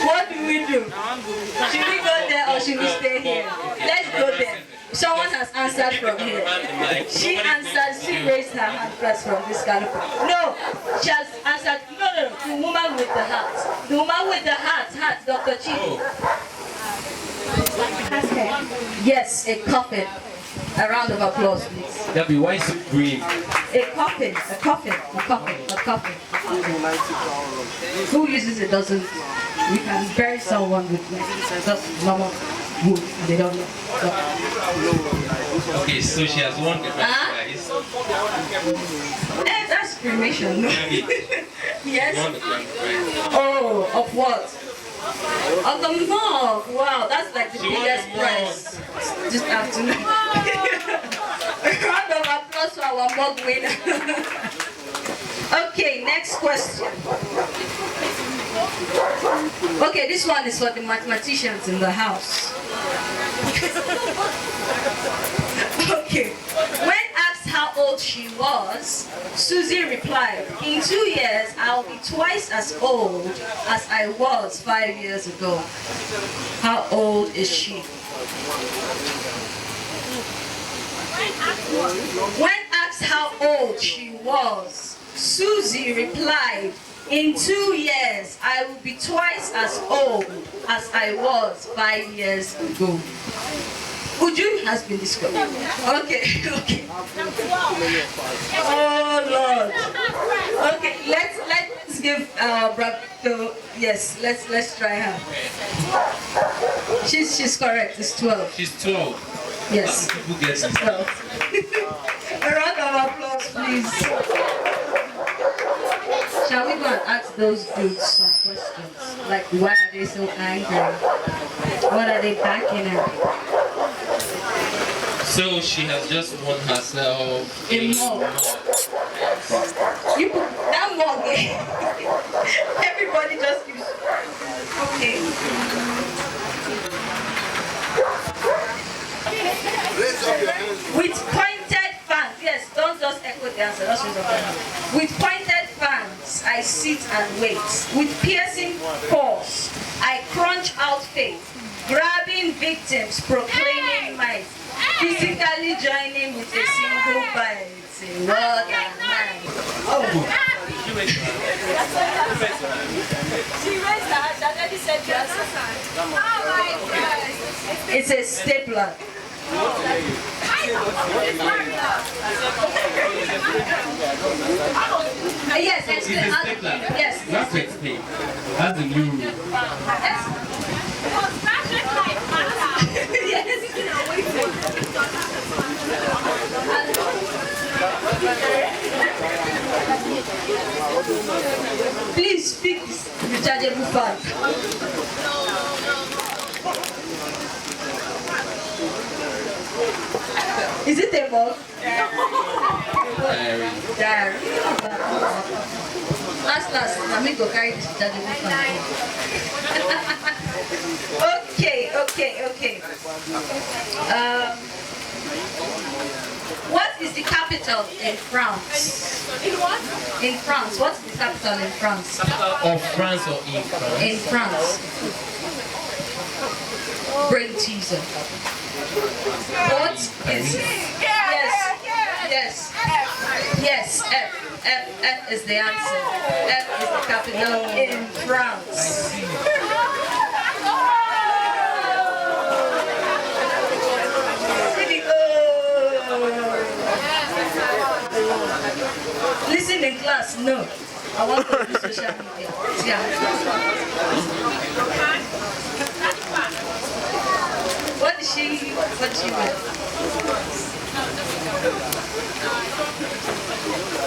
[SPEAKER 3] What do we do? Should we go there or should we stay here? Let's go there. Someone has answered from here. She answered, she raised her hand first from this canopy. No, she has answered, no, the woman with the hat. The woman with the hat, Dr. Chico. Yes, a coffin. A round of applause, please.
[SPEAKER 1] Debbie, why is it green?
[SPEAKER 3] A coffin. Who uses it doesn't. You can bury someone with just normal wood. They don't know. So.
[SPEAKER 1] Okay, so she has won the prize.
[SPEAKER 3] That's cremation. Yes.
[SPEAKER 1] Won the prize.
[SPEAKER 3] Oh, of what? Of the mug. Wow, that's like the biggest prize this afternoon. A round of applause for our mug winner. Okay, next question. Okay, this one is for the mathematicians in the house. Okay. When asked how old she was, Susie replied, "In 2 years, I'll be twice as old as I was 5 years ago." How old is she? When asked how old she was, Susie replied, "In 2 years, I will be twice as old as I was 5 years ago." Uju has been discovered. Okay. Oh Lord. Okay, let's give Bravector. Yes, let's try her. She's correct. It's 12.
[SPEAKER 1] She's 12.
[SPEAKER 3] Yes.
[SPEAKER 1] Who gets it?
[SPEAKER 3] 12. A round of applause, please. Shall we go and ask those dudes some questions? Like, why are they so angry? What are they backing at?
[SPEAKER 1] So she has just won herself
[SPEAKER 3] A mug. You put that mug in. Everybody just gives. Okay. With pointed fans. Yes, don't just echo quote the answer. Just raise your hand. With pointed fangs, I sit and wait. With piercing paws, I crunch out faith. Grabbing victims, proclaiming might. Physically joining with a single bite. What a man. Oh.
[SPEAKER 4] She raised her hand. She already said yes. Oh my God.
[SPEAKER 3] It's a stapler. Yes,
[SPEAKER 1] It's a stapler.
[SPEAKER 3] Yes.
[SPEAKER 1] That's to explain. That's the new rule.
[SPEAKER 3] Yes. Please fix rechargeable fan. Is it a mug? Diary. Last, let me go carry this rechargeable fan. Okay. What is the capital in France?
[SPEAKER 4] In what?
[SPEAKER 3] In France. What's the capital in France?
[SPEAKER 1] Of France or in France?
[SPEAKER 3] In France. Brain teaser. What is Yes, F. F is the answer. F is the capital in France. Listen in class, no. I want to do social media. Yeah. What did she wear?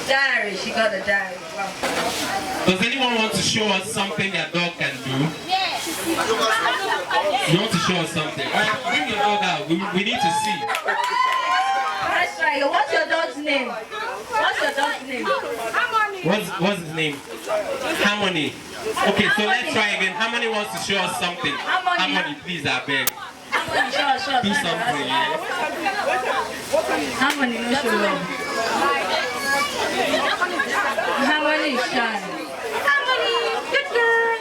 [SPEAKER 3] Diary, she got a diary. Wow.
[SPEAKER 1] Does anyone want to show us something their dog can do?
[SPEAKER 4] Yes.
[SPEAKER 1] You want to show us something? All right, bring your dog out. We need to see.
[SPEAKER 3] Let's try it. What's your dog's name? What's your dog's name?
[SPEAKER 1] What's his name? Harmony. Okay, so let's try again. Harmony wants to show us something. Harmony, please, I beg.
[SPEAKER 3] Sure.
[SPEAKER 1] Do something, yeah.
[SPEAKER 3] Harmony, no show love. Harmony is shy. Harmony, good girl.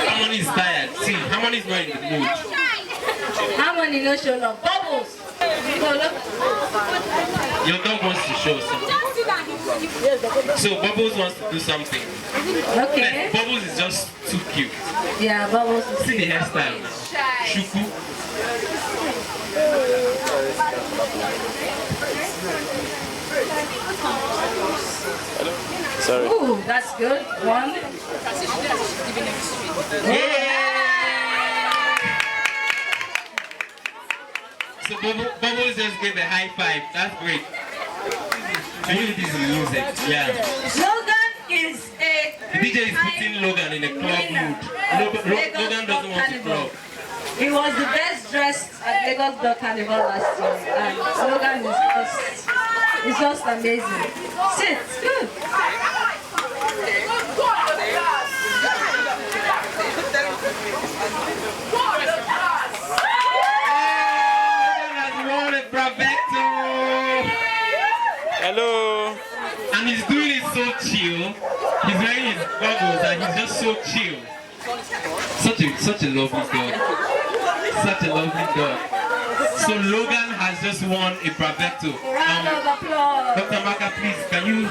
[SPEAKER 1] Harmony is tired. See, Harmony is not in the mood.
[SPEAKER 3] Harmony, no show love. Bubbles.
[SPEAKER 1] Your dog wants to show something. So Bubbles wants to do something.
[SPEAKER 3] Okay.
[SPEAKER 1] Bubbles is just too cute.
[SPEAKER 3] Yeah, Bubbles is
[SPEAKER 1] See the hairstyle. Shuku.
[SPEAKER 5] Sorry.
[SPEAKER 3] Ooh, that's good. One.
[SPEAKER 1] So Bubbles just gave a high five. That's great. Maybe this is music. Yeah.
[SPEAKER 3] Logan is a
[SPEAKER 1] The DJ is putting Logan in a club mood. Logan doesn't want to club.
[SPEAKER 3] He was the best dressed at Lagos Dog Carnival last year, and Logan is just amazing. Sit, good.
[SPEAKER 1] Bravector!
[SPEAKER 5] Hello.
[SPEAKER 1] And he's doing it so chill. He's wearing his goggles and he's just so chill. Such a lovely dog. Such a lovely dog. So Logan has just won a Bravector.
[SPEAKER 3] Round of applause.
[SPEAKER 1] Dr. Maka, please, can you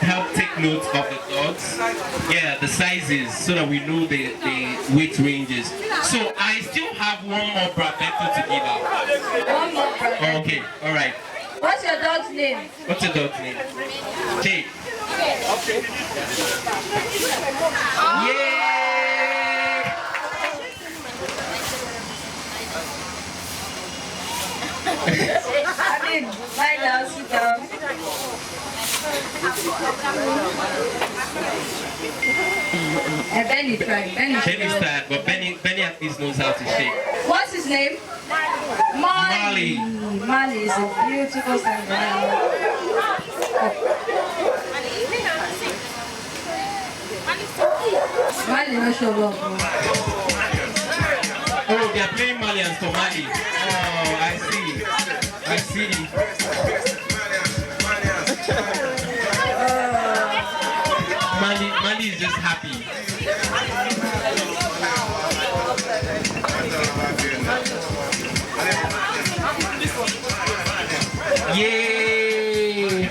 [SPEAKER 1] help take note of the dogs? Yeah, the sizes, so that we know the weight ranges. So I still have one more Bravector to give out.
[SPEAKER 3] One more brother.
[SPEAKER 1] Okay, all right.
[SPEAKER 3] What's your dog's name?
[SPEAKER 1] What's your dog's name? Jake. Yay!
[SPEAKER 3] I mean, lie down, sit down. And Benny tried.
[SPEAKER 1] Benny's tired, but Benny at least knows how to shake.
[SPEAKER 3] What's his name? Molly. Molly is a beautiful Sangreal. Molly no show love.
[SPEAKER 1] Malians for Mali. Oh, I see. I see. Mali is just happy. Yay!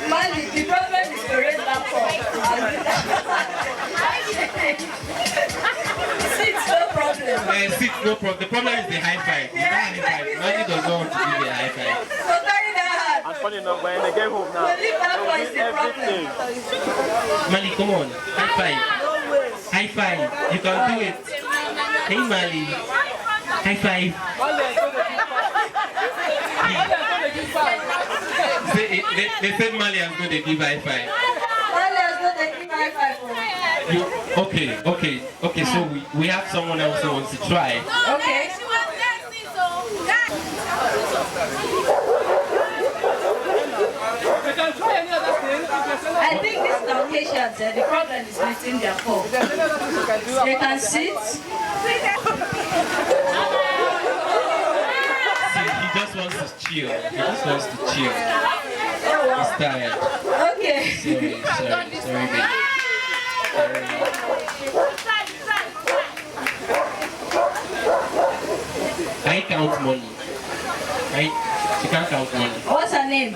[SPEAKER 3] Mali, the problem is to raise that cup. Sit, no problem.
[SPEAKER 1] Sit, no problem. The problem is the high five. You can't high five. Mali does not want to give you a high five.
[SPEAKER 3] So carry that hand.
[SPEAKER 5] And funny enough, when they get home now,
[SPEAKER 3] So leave that one is the problem.
[SPEAKER 1] Mali, come on. High five. High five. You can do it. Hey, Mali. High five. They said Mali is going to give high five.
[SPEAKER 3] Mali is going to give high five for me.
[SPEAKER 1] Okay, so we have someone else who wants to try.
[SPEAKER 3] Okay. I think these locations, the problem is within their paw. They can sit.
[SPEAKER 1] See, he just wants to chill. He just wants to chill. He's tired.
[SPEAKER 3] Okay.
[SPEAKER 1] Sorry, baby. I count money. She can't count money.
[SPEAKER 3] What's her name?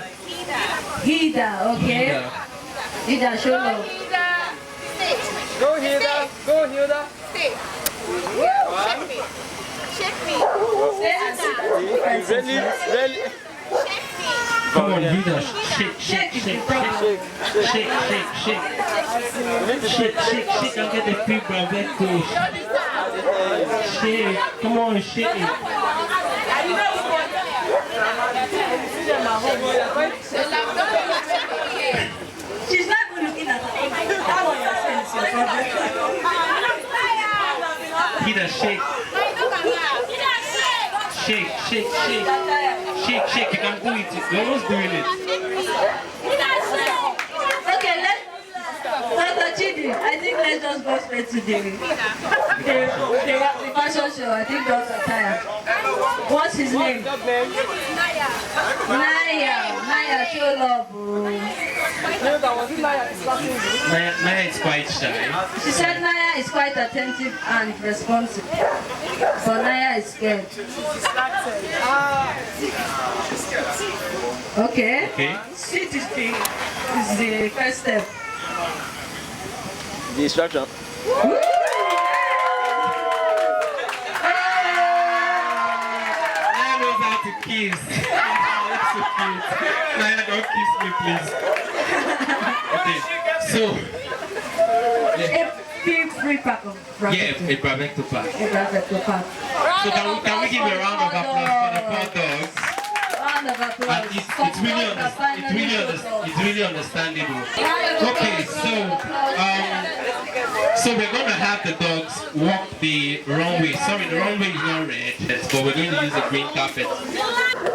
[SPEAKER 3] Hida, okay. Hida, show love.
[SPEAKER 5] go Hilda, go Hilda.
[SPEAKER 4] Shake me. Shake me.
[SPEAKER 3] Stay and sit.
[SPEAKER 5] Really.
[SPEAKER 1] Come on, Vida. Shake. Shake and get the free Bravector. Shake. Come on, shake it.
[SPEAKER 3] She's not even looking at her. That one you're saying is your problem.
[SPEAKER 1] Vida, shake. Shake. You can do it. You're almost doing it.
[SPEAKER 3] Okay, Dr. Chidi, I think let's just go straight to the fashion show. I think dogs are tired. What's his name? Naya, show love.
[SPEAKER 1] Naya is quite shy.
[SPEAKER 3] She said Naya is quite attentive and responsive. But Naya is scared. Okay. Sit is the first step.
[SPEAKER 5] The instruction.
[SPEAKER 1] Naya knows how to kiss. That's so cute. Naya, don't kiss me, please. Okay, so
[SPEAKER 3] A free pack of Bravector.
[SPEAKER 1] a Bravector pack.
[SPEAKER 3] A Bravector pack.
[SPEAKER 1] So can we give a round of applause for the 4 dogs?
[SPEAKER 3] Round of applause.
[SPEAKER 1] And it's really understandable. Okay, so we're going to have the dogs walk the runway. Sorry, the runway is not red, but we're going to use the green carpet.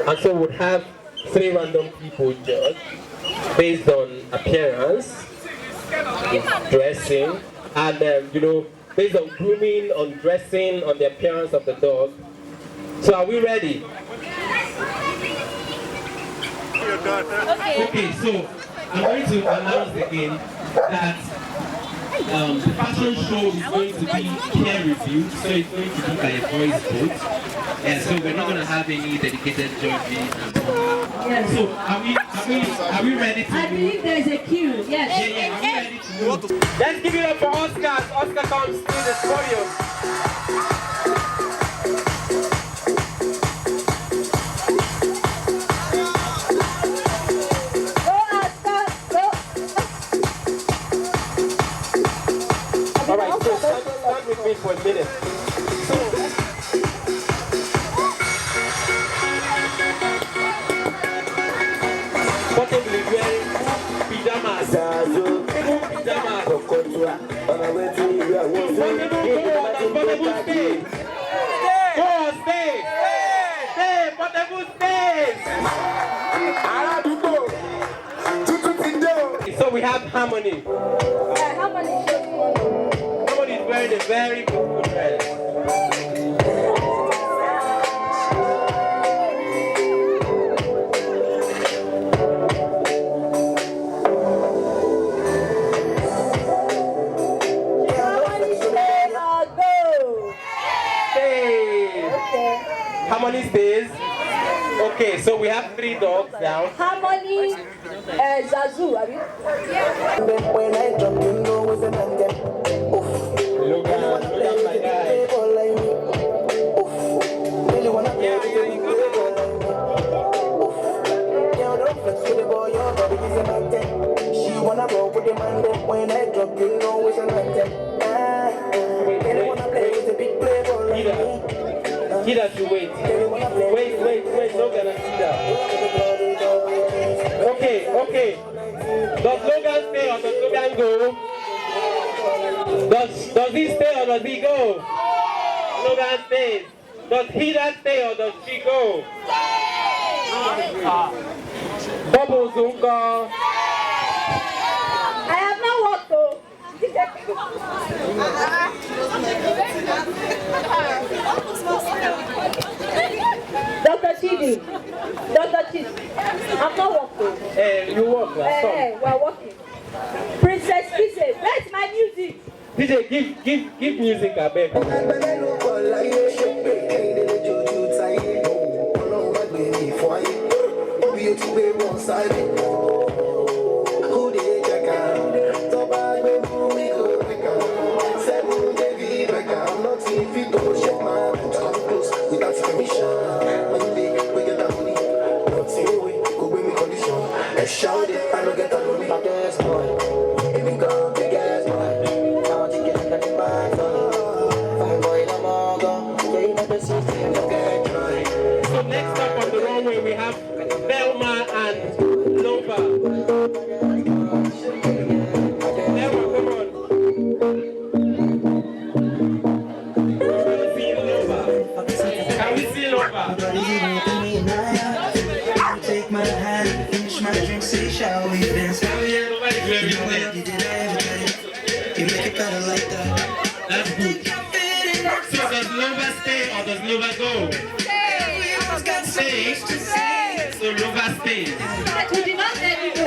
[SPEAKER 1] And so we'll have 3 random people judge based on appearance, dressing, and based on grooming, on dressing, on the appearance of the dog. So are we ready? Okay, so I'm going to announce again that the fashion show is going to be peer reviewed, so it's going to be by a voice vote. And so we're not going to have any dedicated judges and so on.
[SPEAKER 3] Yes.
[SPEAKER 1] So are we ready to
[SPEAKER 3] I believe there is a queue. Yes.
[SPEAKER 1] are we ready to move? Let's give it up for Oscar. Oscar comes to the podium. Alright, so stand with me for a minute. Possibly wearing pajamas. So we have have Harmony. Harmony is wearing a very beautiful dress. Harmony stays. Okay, so we have 3 dogs down.
[SPEAKER 4] Harmony, Zazu, have you? When I drop, you know what's the name.
[SPEAKER 1] Look at my guy.
[SPEAKER 4] Really wanna play with the boy, your body is a magnet. She wanna roll with the man. When I drop, you know it's a magnet. Really wanna play with the big playboy.
[SPEAKER 1] Kida to wait. Wait, Logan and Kida. Okay. Does Logan stay or does Logan go? Does he stay or does he go? Logan stays. Does Kida stay or does she go? Bubbles don't go.
[SPEAKER 4] I have no work though. Dr. Chidi, I'm not working.
[SPEAKER 1] You work,
[SPEAKER 4] We're working. Princess Kise, where's my music?
[SPEAKER 1] DJ, give music, I beg.
[SPEAKER 4] Shout it, I don't get a little bit gas, boy. Even go big gas, boy. I want to get in the back, fine boy, I'm all gone. Yeah, you know the system, okay, try.
[SPEAKER 1] So next up on the runway we have Velma and Nova. Velma, come on. Can we see Nova?
[SPEAKER 10] Take my hand, finish my drink, say shall we dance?
[SPEAKER 1] Nobody's wearing that.
[SPEAKER 10] You make it better like that.
[SPEAKER 1] That's good. So does Nova stay or does Nova go? Stay. So Nova stays.
[SPEAKER 3] We did not let you go.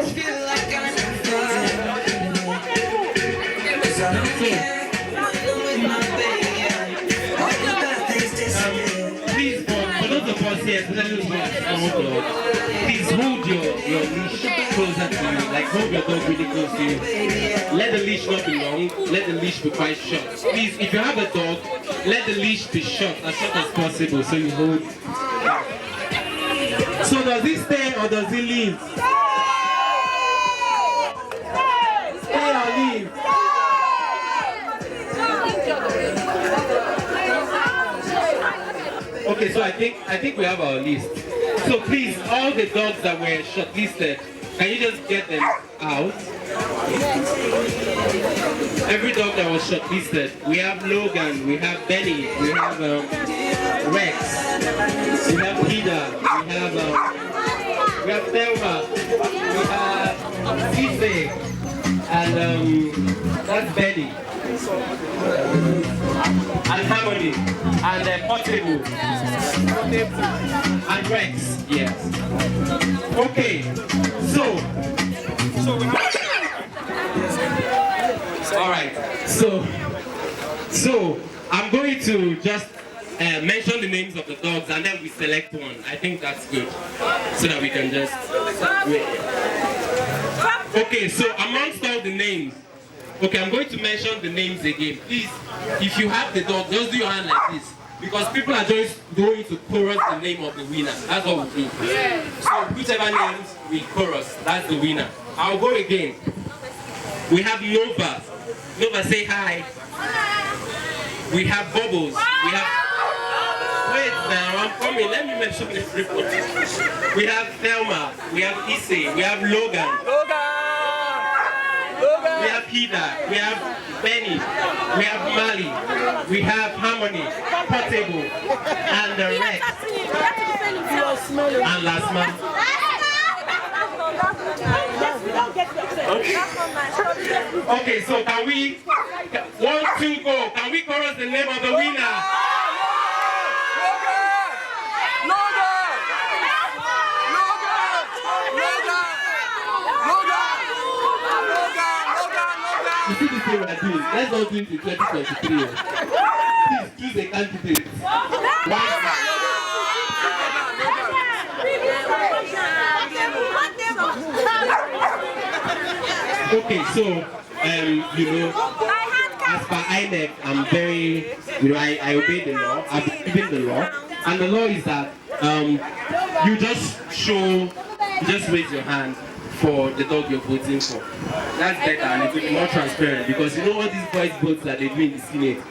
[SPEAKER 1] Please, for those of us here, especially those please hold your leash closer to you. Like hold your dog really close to you. Let the leash not be long. Let the leash be quite short. Please, if you have a dog, let the leash be short as possible. So you hold. So does he stay or does he leave? Stay or leave? Okay, so I think we have our list. So please, all the dogs that were shortlisted, can you just get them out? Every dog that was shortlisted, we have Logan, we have Benny, we have Rex, we have Peter, we have Thelma, we have Cisse, and that's Benny. And Harmony, and Portable, and Rex, yes. Okay, so all right, so I'm going to just mention the names of the dogs and then we select one. I think that's good, so that we can just wait. Okay, so amongst all the names, okay, I'm going to mention the names again. Please, if you have the dog, just do your hand like this. Because people are just going to chorus the name of the winner. That's what we do. So whichever names we chorus, that's the winner. I'll go again. We have Nova. Nova, say hi. We have Bubbles. We have... Wait now, I'm coming. Let me mention everybody. We have Thelma. We have Issei. We have Logan. We have Peter, we have Benny, we have Mali, we have Harmony, Portable, and the Rex, and last month. Okay, so can we, 1, 2, go. Can we chorus the name of the winner? You see this thing we're doing? Let's not do it in 2023. Please choose a candidate. Okay, so you know, as per INEC, I'm very, you know, I obey the law. I believe in the law, and the law is that you just raise your hand for the dog you're voting for. That's better, and it will be more transparent, because you know all these voice votes that they do in the Senate,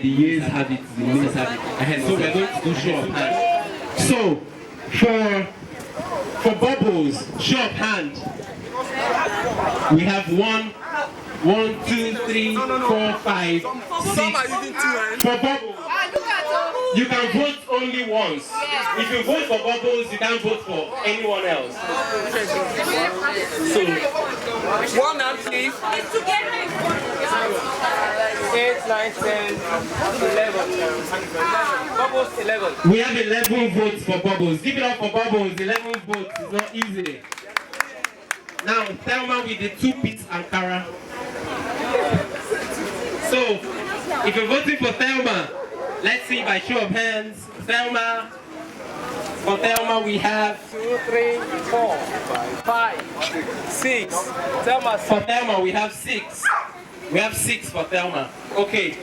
[SPEAKER 1] the years have it, the ministers have it. So we're going to do show of hands. So for Bubbles, show of hand. We have 1, 2, 3, 4, 5, 6. For Bubbles, you can vote only once. If you vote for Bubbles, you can't vote for anyone else. So
[SPEAKER 5] 1 and 3. 8, 9, 10, 11. Bubbles 11.
[SPEAKER 1] We have 11 votes for Bubbles. Give it up for Bubbles. 11 votes is not easy. Now, Thelma with the 2 pits Ankara. So, if you're voting for Thelma, let's see by show of hands. Thelma. For Thelma, we have
[SPEAKER 5] 2, 3, 4, 5, 6. Thelma.
[SPEAKER 1] For Thelma, we have 6. We have 6 for Thelma. Okay.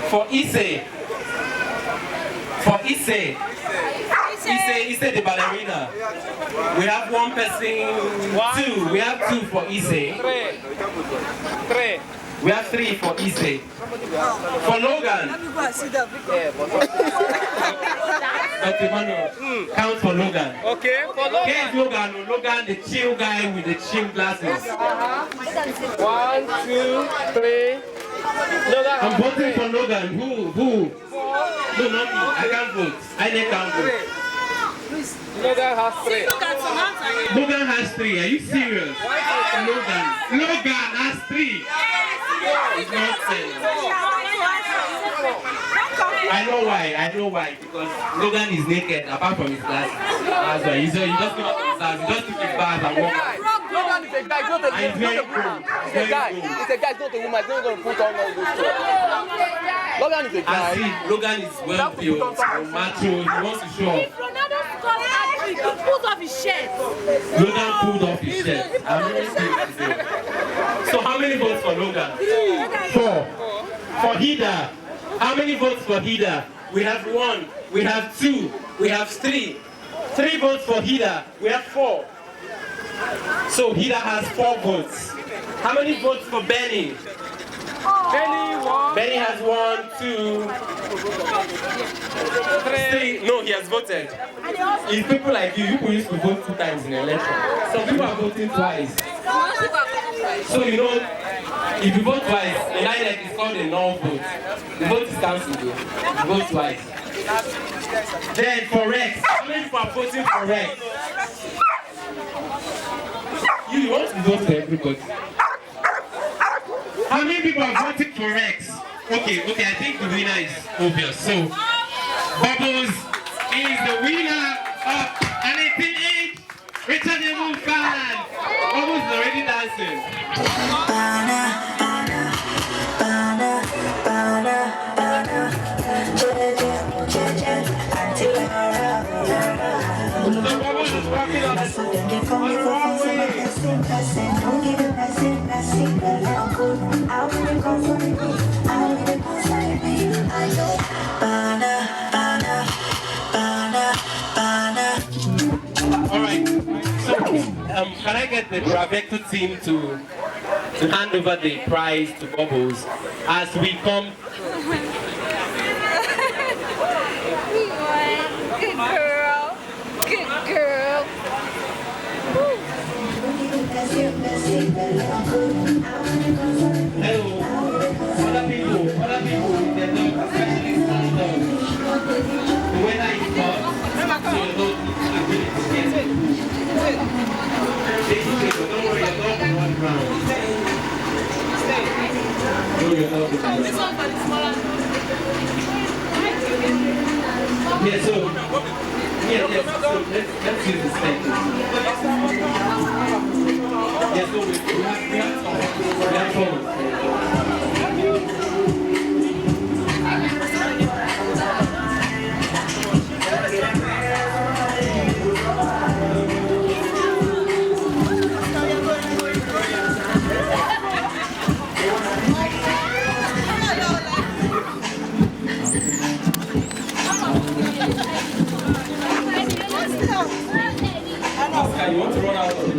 [SPEAKER 1] For Issei. Issei the ballerina. We have 1 person. 2. We have 2 for Issei.
[SPEAKER 5] 3.
[SPEAKER 1] We have 3 for Issei. For Logan. Dr. Manu, count for Logan.
[SPEAKER 5] Okay, for Logan.
[SPEAKER 1] Here's Logan. Logan, the chill guy with the chill glasses.
[SPEAKER 5] 1, 2, 3. Logan.
[SPEAKER 1] I'm voting for Logan. Who? No, not me. I can't vote. I can't vote.
[SPEAKER 5] Logan has 3.
[SPEAKER 1] Logan has 3. Are you serious? Logan has 3. It's not fair. I know why. Because Logan is naked apart from his glasses. That's why. He just took off his glasses. He just took his bath and walked.
[SPEAKER 5] Logan is a guy, it's not a woman. It's a guy, it's not a woman. It's not going to put on all this stuff. Logan is a guy.
[SPEAKER 1] I see, Logan is well built, macho, he wants to show off.
[SPEAKER 3] He pulled off his shirt.
[SPEAKER 1] Logan pulled off his shirt. I'm very pleased today. So how many votes for Logan? 4. For Hida, how many votes for Hida? We have 1, we have 2, we have 3. 3 votes for Hida, we have 4. So Hida has 4 votes. How many votes for Benny? Benny has 1, 2, 3. No, he has voted. It's people like you who used to vote 2 times in an election. Some people are voting twice. So you know, if you vote twice, the INEC is called a null vote. The vote is cancelled. You vote twice. Then for Rex, how many people are voting for Rex? You want to vote for everybody. How many people are voting for Rex? Okay, I think the winner is obvious. So, Bubbles is the winner of an 18-inch returnable fan. Bubbles is already dancing. So Bubbles is walking on the runway. Alright, so can I get the Bravector team to hand over the prize to Bubbles as we come?
[SPEAKER 3] Good girl.
[SPEAKER 1] Hello, other people, they're not especially small dogs. The weather is hot, so your dog needs to be really scared. Don't worry, your dog will run Yeah, so let's use the statement. Yeah, so we have forward. Oscar, you want to run out of it?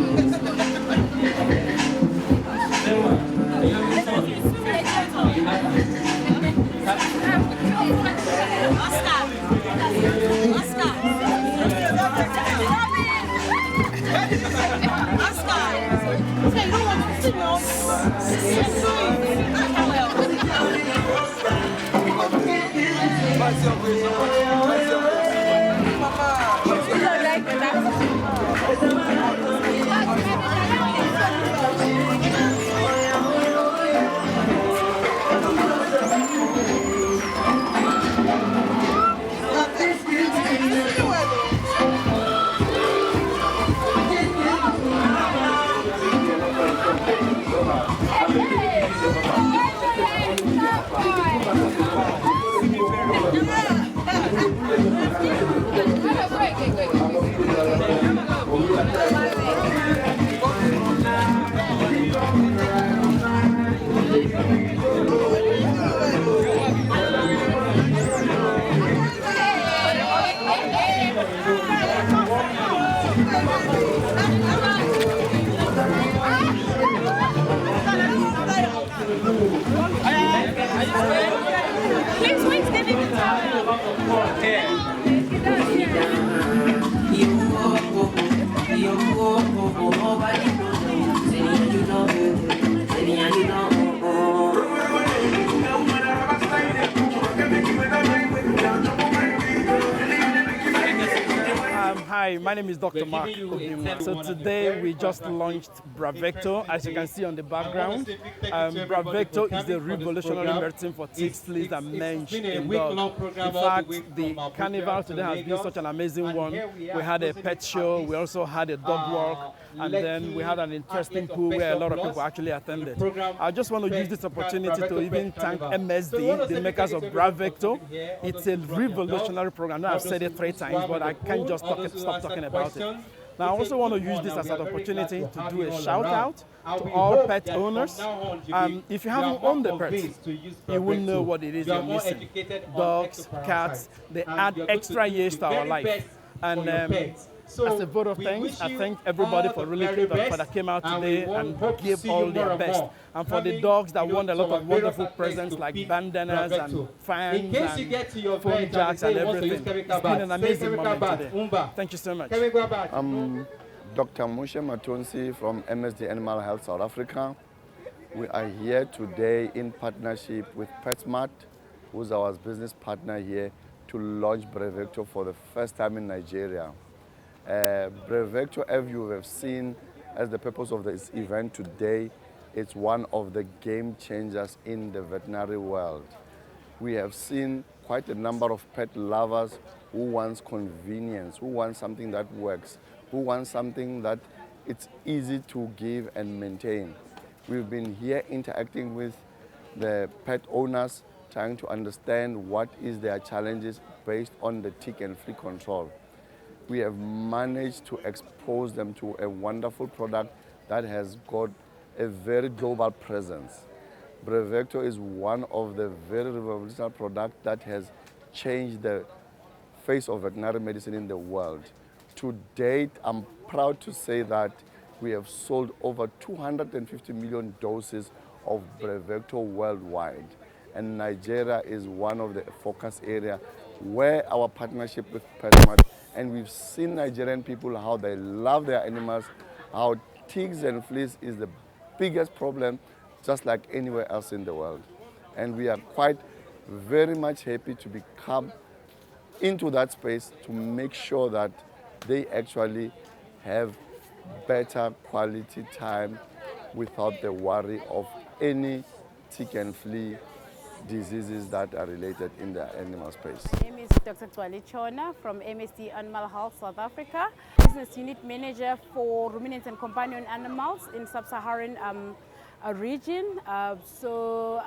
[SPEAKER 11] Hi, my name is Dr. Mark Obinwa. So today we just launched Bravector, as you can see on the background. Bravector is the revolutionary medicine for ticks, fleas, and mange in dogs. In fact, the carnival today has been such an amazing one. We had a pet show, we also had a dog walk, and then we had an interesting pool where a lot of people actually attended. I just want to use this opportunity to even thank MSD, the makers of Bravector. It's a revolutionary program. Now I've said it 3 times, but I can't just stop talking about it. Now, I also want to use this as an opportunity to do a shout out to all pet owners. If you haven't owned a pet, you will know what it is you're missing. Dogs, cats, they add extra years to our life. And as a vote of thanks, I thank everybody for that came out today and gave all their best. And for the dogs that won a lot of wonderful presents like bandanas and fans and phone jacks and everything. It's been an amazing moment today. Thank you so much.
[SPEAKER 12] I'm Dr. Moshe Matonsi from MSD Animal Health South Africa. We are here today in partnership with PetSmart, who's our business partner here, to launch Bravector for the first time in Nigeria. Bravector, as you have seen, as the purpose of this event today, it's one of the game changers in the veterinary world. We have seen quite a number of pet lovers who want convenience, who want something that works, who want something that it's easy to give and maintain. We've been here interacting with the pet owners, trying to understand what is their challenges based on the tick and flea control. We have managed to expose them to a wonderful product that has got a very global presence. Bravector is one of the very revolutionary products that has changed the face of veterinary medicine in the world. To date, I'm proud to say that we have sold over 250 million doses of Bravector worldwide. And Nigeria is one of the focus areas where our partnership with PetSmart, and we've seen Nigerian people how they love their animals, how ticks and fleas is the biggest problem, just like anywhere else in the world. And we are quite very much happy to become into that space to make sure that they actually have better quality time without the worry of any tick and flea diseases that are related in the animal space.
[SPEAKER 13] My name is Dr. Twali Chona from MSD Animal Health South Africa, Business Unit Manager for Ruminants and Companion Animals in Sub-Saharan region. So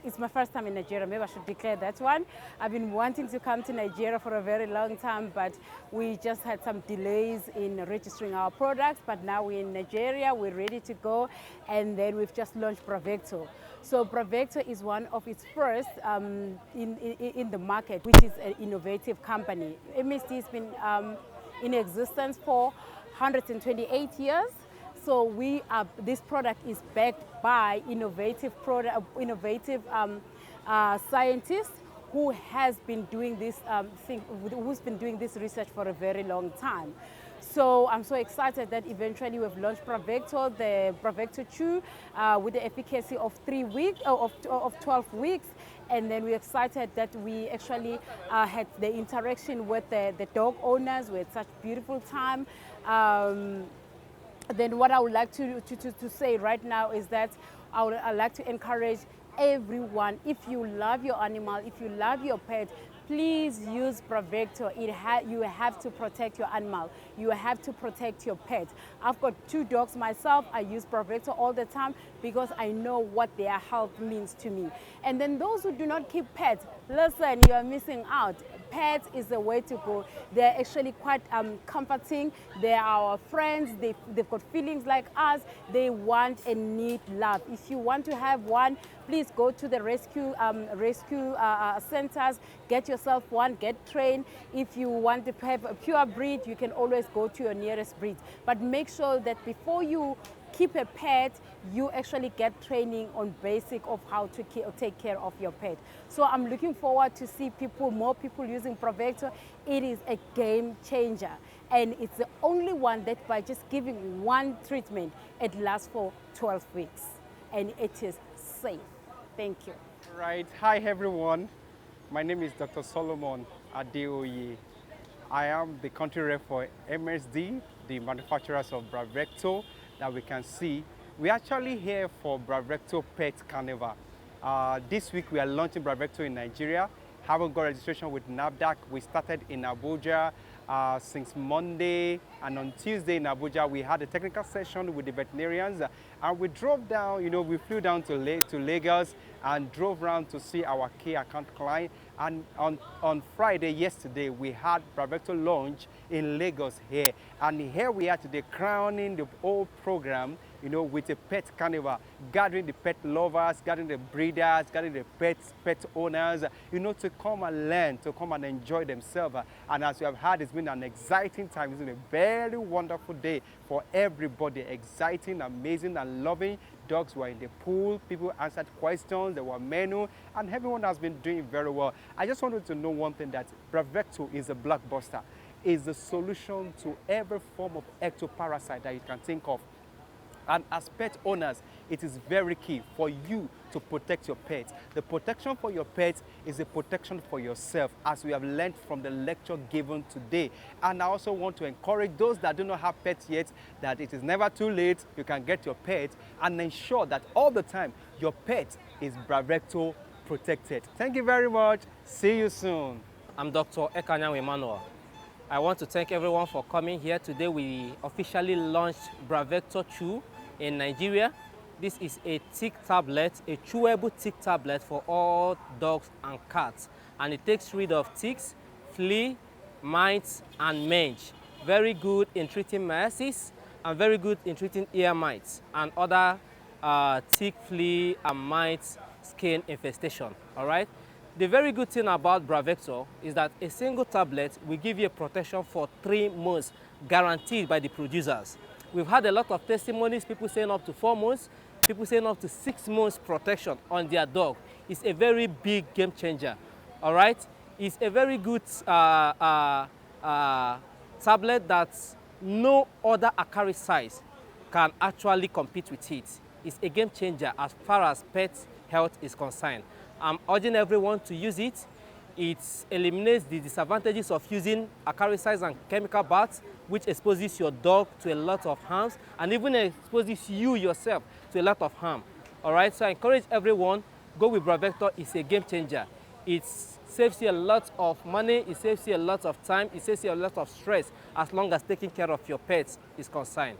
[SPEAKER 13] it's my first time in Nigeria, maybe I should declare that one. I've been wanting to come to Nigeria for a very long time, but we just had some delays in registering our products, but now we're in Nigeria, we're ready to go, and then we've just launched Bravector. So Bravector is one of its first in the market, which is an innovative company. MSD has been in existence for 128 years. So this product is backed by innovative scientists who has been doing this who's been doing this research for a very long time. So I'm so excited that eventually we've launched Bravector, the Bravector Chew, with the efficacy of 12 weeks. And then we're excited that we actually had the interaction with the dog owners. We had such beautiful time. Then what I would like to say right now is that I'd like to encourage everyone, if you love your animal, if you love your pet, please use Bravector. You have to protect your animal. You have to protect your pet. I've got 2 dogs myself. I use Bravector all the time because I know what their health means to me. And then those who do not keep pets, listen, you are missing out. Pets is the way to go. They're actually quite comforting. They're our friends. They've got feelings like us. They want and need love. If you want to have one, please go to the rescue centers, get yourself one, get trained. If you want to have a pure breed, you can always go to your nearest breed. But make sure that before you keep a pet, you actually get training on basic of how to take care of your pet. So I'm looking forward to see more people using Bravector. It is a game changer. And it's the only one that by just giving one treatment, it lasts for 12 weeks. And it is safe. Thank you.
[SPEAKER 11] Right. Hi, everyone. My name is Dr. Solomon Adeoye. I am the country rep for MSD, the manufacturers of Bravector that we can see. We're actually here for Bravector Pet Carnival. This week we are launching Bravector in Nigeria. Haven't got registration with NAFDAC. We started in Abuja since Monday, and on Tuesday in Abuja we had a technical session with the veterinarians, and we drove down, we flew down to Lagos and drove around to see our key account client. And on Friday, yesterday, we had Bravector launch in Lagos here. And here we are today crowning the whole program, with a pet carnival, gathering the pet lovers, gathering the breeders, gathering the pet owners, to come and learn, to come and enjoy themselves. And as you have heard, it's been an exciting time. It's been a very wonderful day for everybody. Exciting, amazing, and loving. Dogs were in the pool, people answered questions, there were menu, and everyone has been doing very well. I just wanted to know one thing, that Bravector is a blockbuster, is the solution to every form of ectoparasite that you can think of. And as pet owners, it is very key for you to protect your pet. The protection for your pet is a protection for yourself, as we have learned from the lecture given today. And I also want to encourage those that do not have pets yet, that it is never too late. You can get your pet and ensure that all the time your pet is Bravector protected. Thank you very much. See you soon.
[SPEAKER 14] I'm Dr. Ekanyang Emmanuel. I want to thank everyone for coming here. Today we officially launched Bravector Chew in Nigeria. This is a tick tablet, a chewable tick tablet for all dogs and cats. And it takes rid of ticks, flea, mites, and mange. Very good in treating myositis and very good in treating ear mites and other tick, flea, and mites skin infestation. All right? The very good thing about Bravector is that a single tablet will give you a protection for 3 months, guaranteed by the producers. We've had a lot of testimonies, people saying up to 4 months, people saying up to 6 months protection on their dog. It's a very big game changer, all right? It's a very good tablet that no other acaricide can actually compete with it. It's a game changer as far as pet health is concerned. I'm urging everyone to use it. It eliminates the disadvantages of using acaricides and chemical baths which exposes your dog to a lot of harms and even exposes you yourself to a lot of harm. All right, so I encourage everyone, go with Bravector. It's a game changer. It saves you a lot of money, it saves you a lot of time, it saves you a lot of stress as long as taking care of your pets is concerned.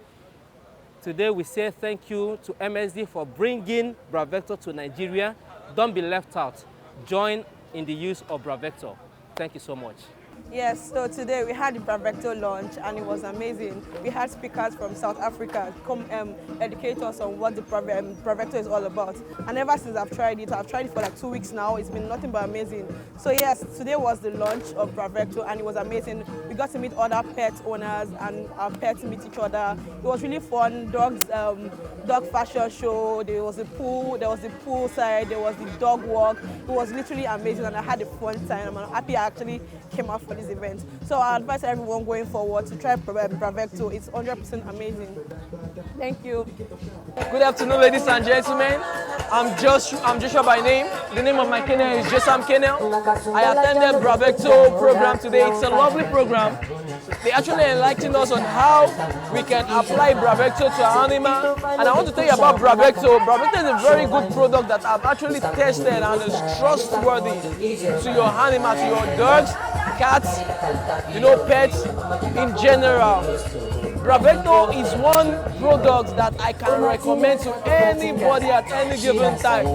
[SPEAKER 14] Today we say thank you to MSD for bringing Bravector to Nigeria. Don't be left out. Join in the use of Bravector. Thank you so much.
[SPEAKER 9] Yes, so today we had the Bravector launch and it was amazing. We had speakers from South Africa come educate us on what the Bravector is all about. And ever since I've tried it for like 2 weeks now. It's been nothing but amazing. So yes, today was the launch of Bravector and it was amazing. We got to meet other pet owners and our pets meet each other. It was really fun. Dog fashion show, there was the pool side, there was the dog walk. It was literally amazing and I had a fun time. I'm happy I actually came out for this event. So I advise everyone going forward to try Bravector. It's 100% amazing. Thank you.
[SPEAKER 5] Good afternoon, ladies and gentlemen. I'm Joshua by name. The name of my kennel is Josam Kennel. I attended Bravector program today. It's a lovely program. They actually enlightened us on how we can apply Bravector to our animal. And I want to tell you about Bravector. Bravector is a very good product that I've actually tested and is trustworthy to your animal, to your dogs, cats, pets in general. Bravector is one product that I can recommend to anybody at any given time.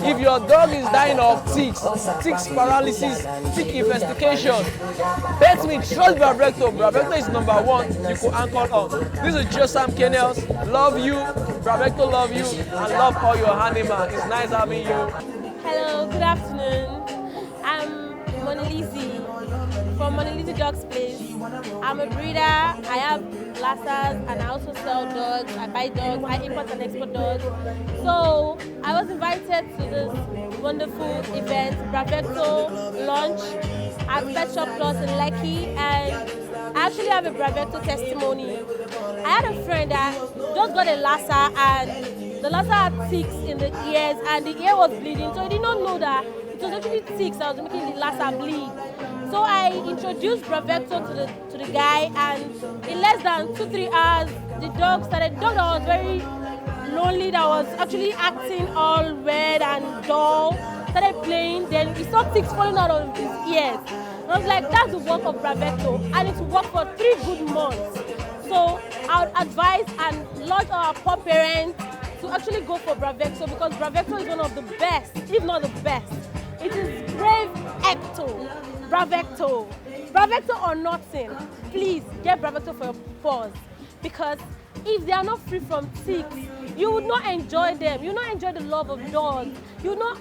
[SPEAKER 5] If your dog is dying of tics paralysis, tick infestation, bet me, trust Bravector. Bravector is #1 you could anchor on. This is Josam Kennels. Love you, Bravector love you, and love all your animals. It's nice having you.
[SPEAKER 15] Hello, good afternoon. I'm Monalisi from Monalisi Dogs Place. I'm a breeder. I have Lhasas and I also sell dogs. I buy dogs. I import and export dogs. So I was invited to this wonderful event, Bravector launch at Pet Shop Plus in Lekki, and I actually have a Bravector testimony. I had a friend that just got a Lhasa and the Lhasa had ticks in the ears and the ear was bleeding, so he did not know that it was actually ticks that was making the Lhasa bleed. So I introduced Bravector to the guy, and in less than 2-3 hours, the dog that was very lonely, that was actually acting all red and dull, started playing. Then he saw ticks falling out of his ears. And I was like, that's the work of Bravector, and it worked for 3 good months. So I would advise and launch our poor parents to actually go for Bravector, because Bravector is one of the best, if not the best. It is Bravector. Bravector or nothing. Please get Bravector for your paws, because if they are not free from ticks, you would not enjoy them. You not enjoy the love of dogs. You not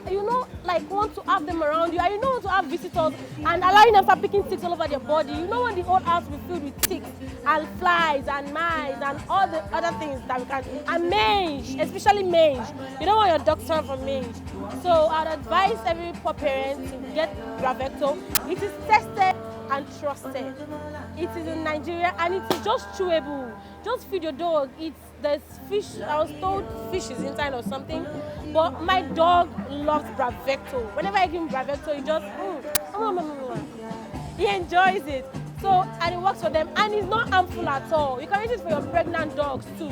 [SPEAKER 15] like want to have them around you, and you don't want to have visitors and allowing them to start picking ticks all over their body. You don't want the whole house to be filled with ticks and flies and mice and all the other things that we can, and mange, especially mange. You don't want your dog to suffer from mange. So I'd advise every poor parent to get Bravector. It is tested and trusted. It is in Nigeria and it is just chewable. Just feed your dog. There's fish. I was told fish is inside or something, but my dog loves Bravector. Whenever I give him Bravector, he just he enjoys it. So, and it works for them, and it's not harmful at all. You can use it for your pregnant dogs too.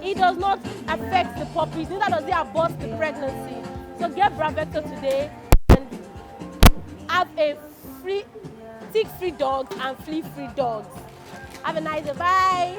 [SPEAKER 15] It does not affect the puppies, neither does it abort the pregnancy. So get Bravector today and have a free, tick-free dogs and flea-free dogs. Have a nice day. Bye.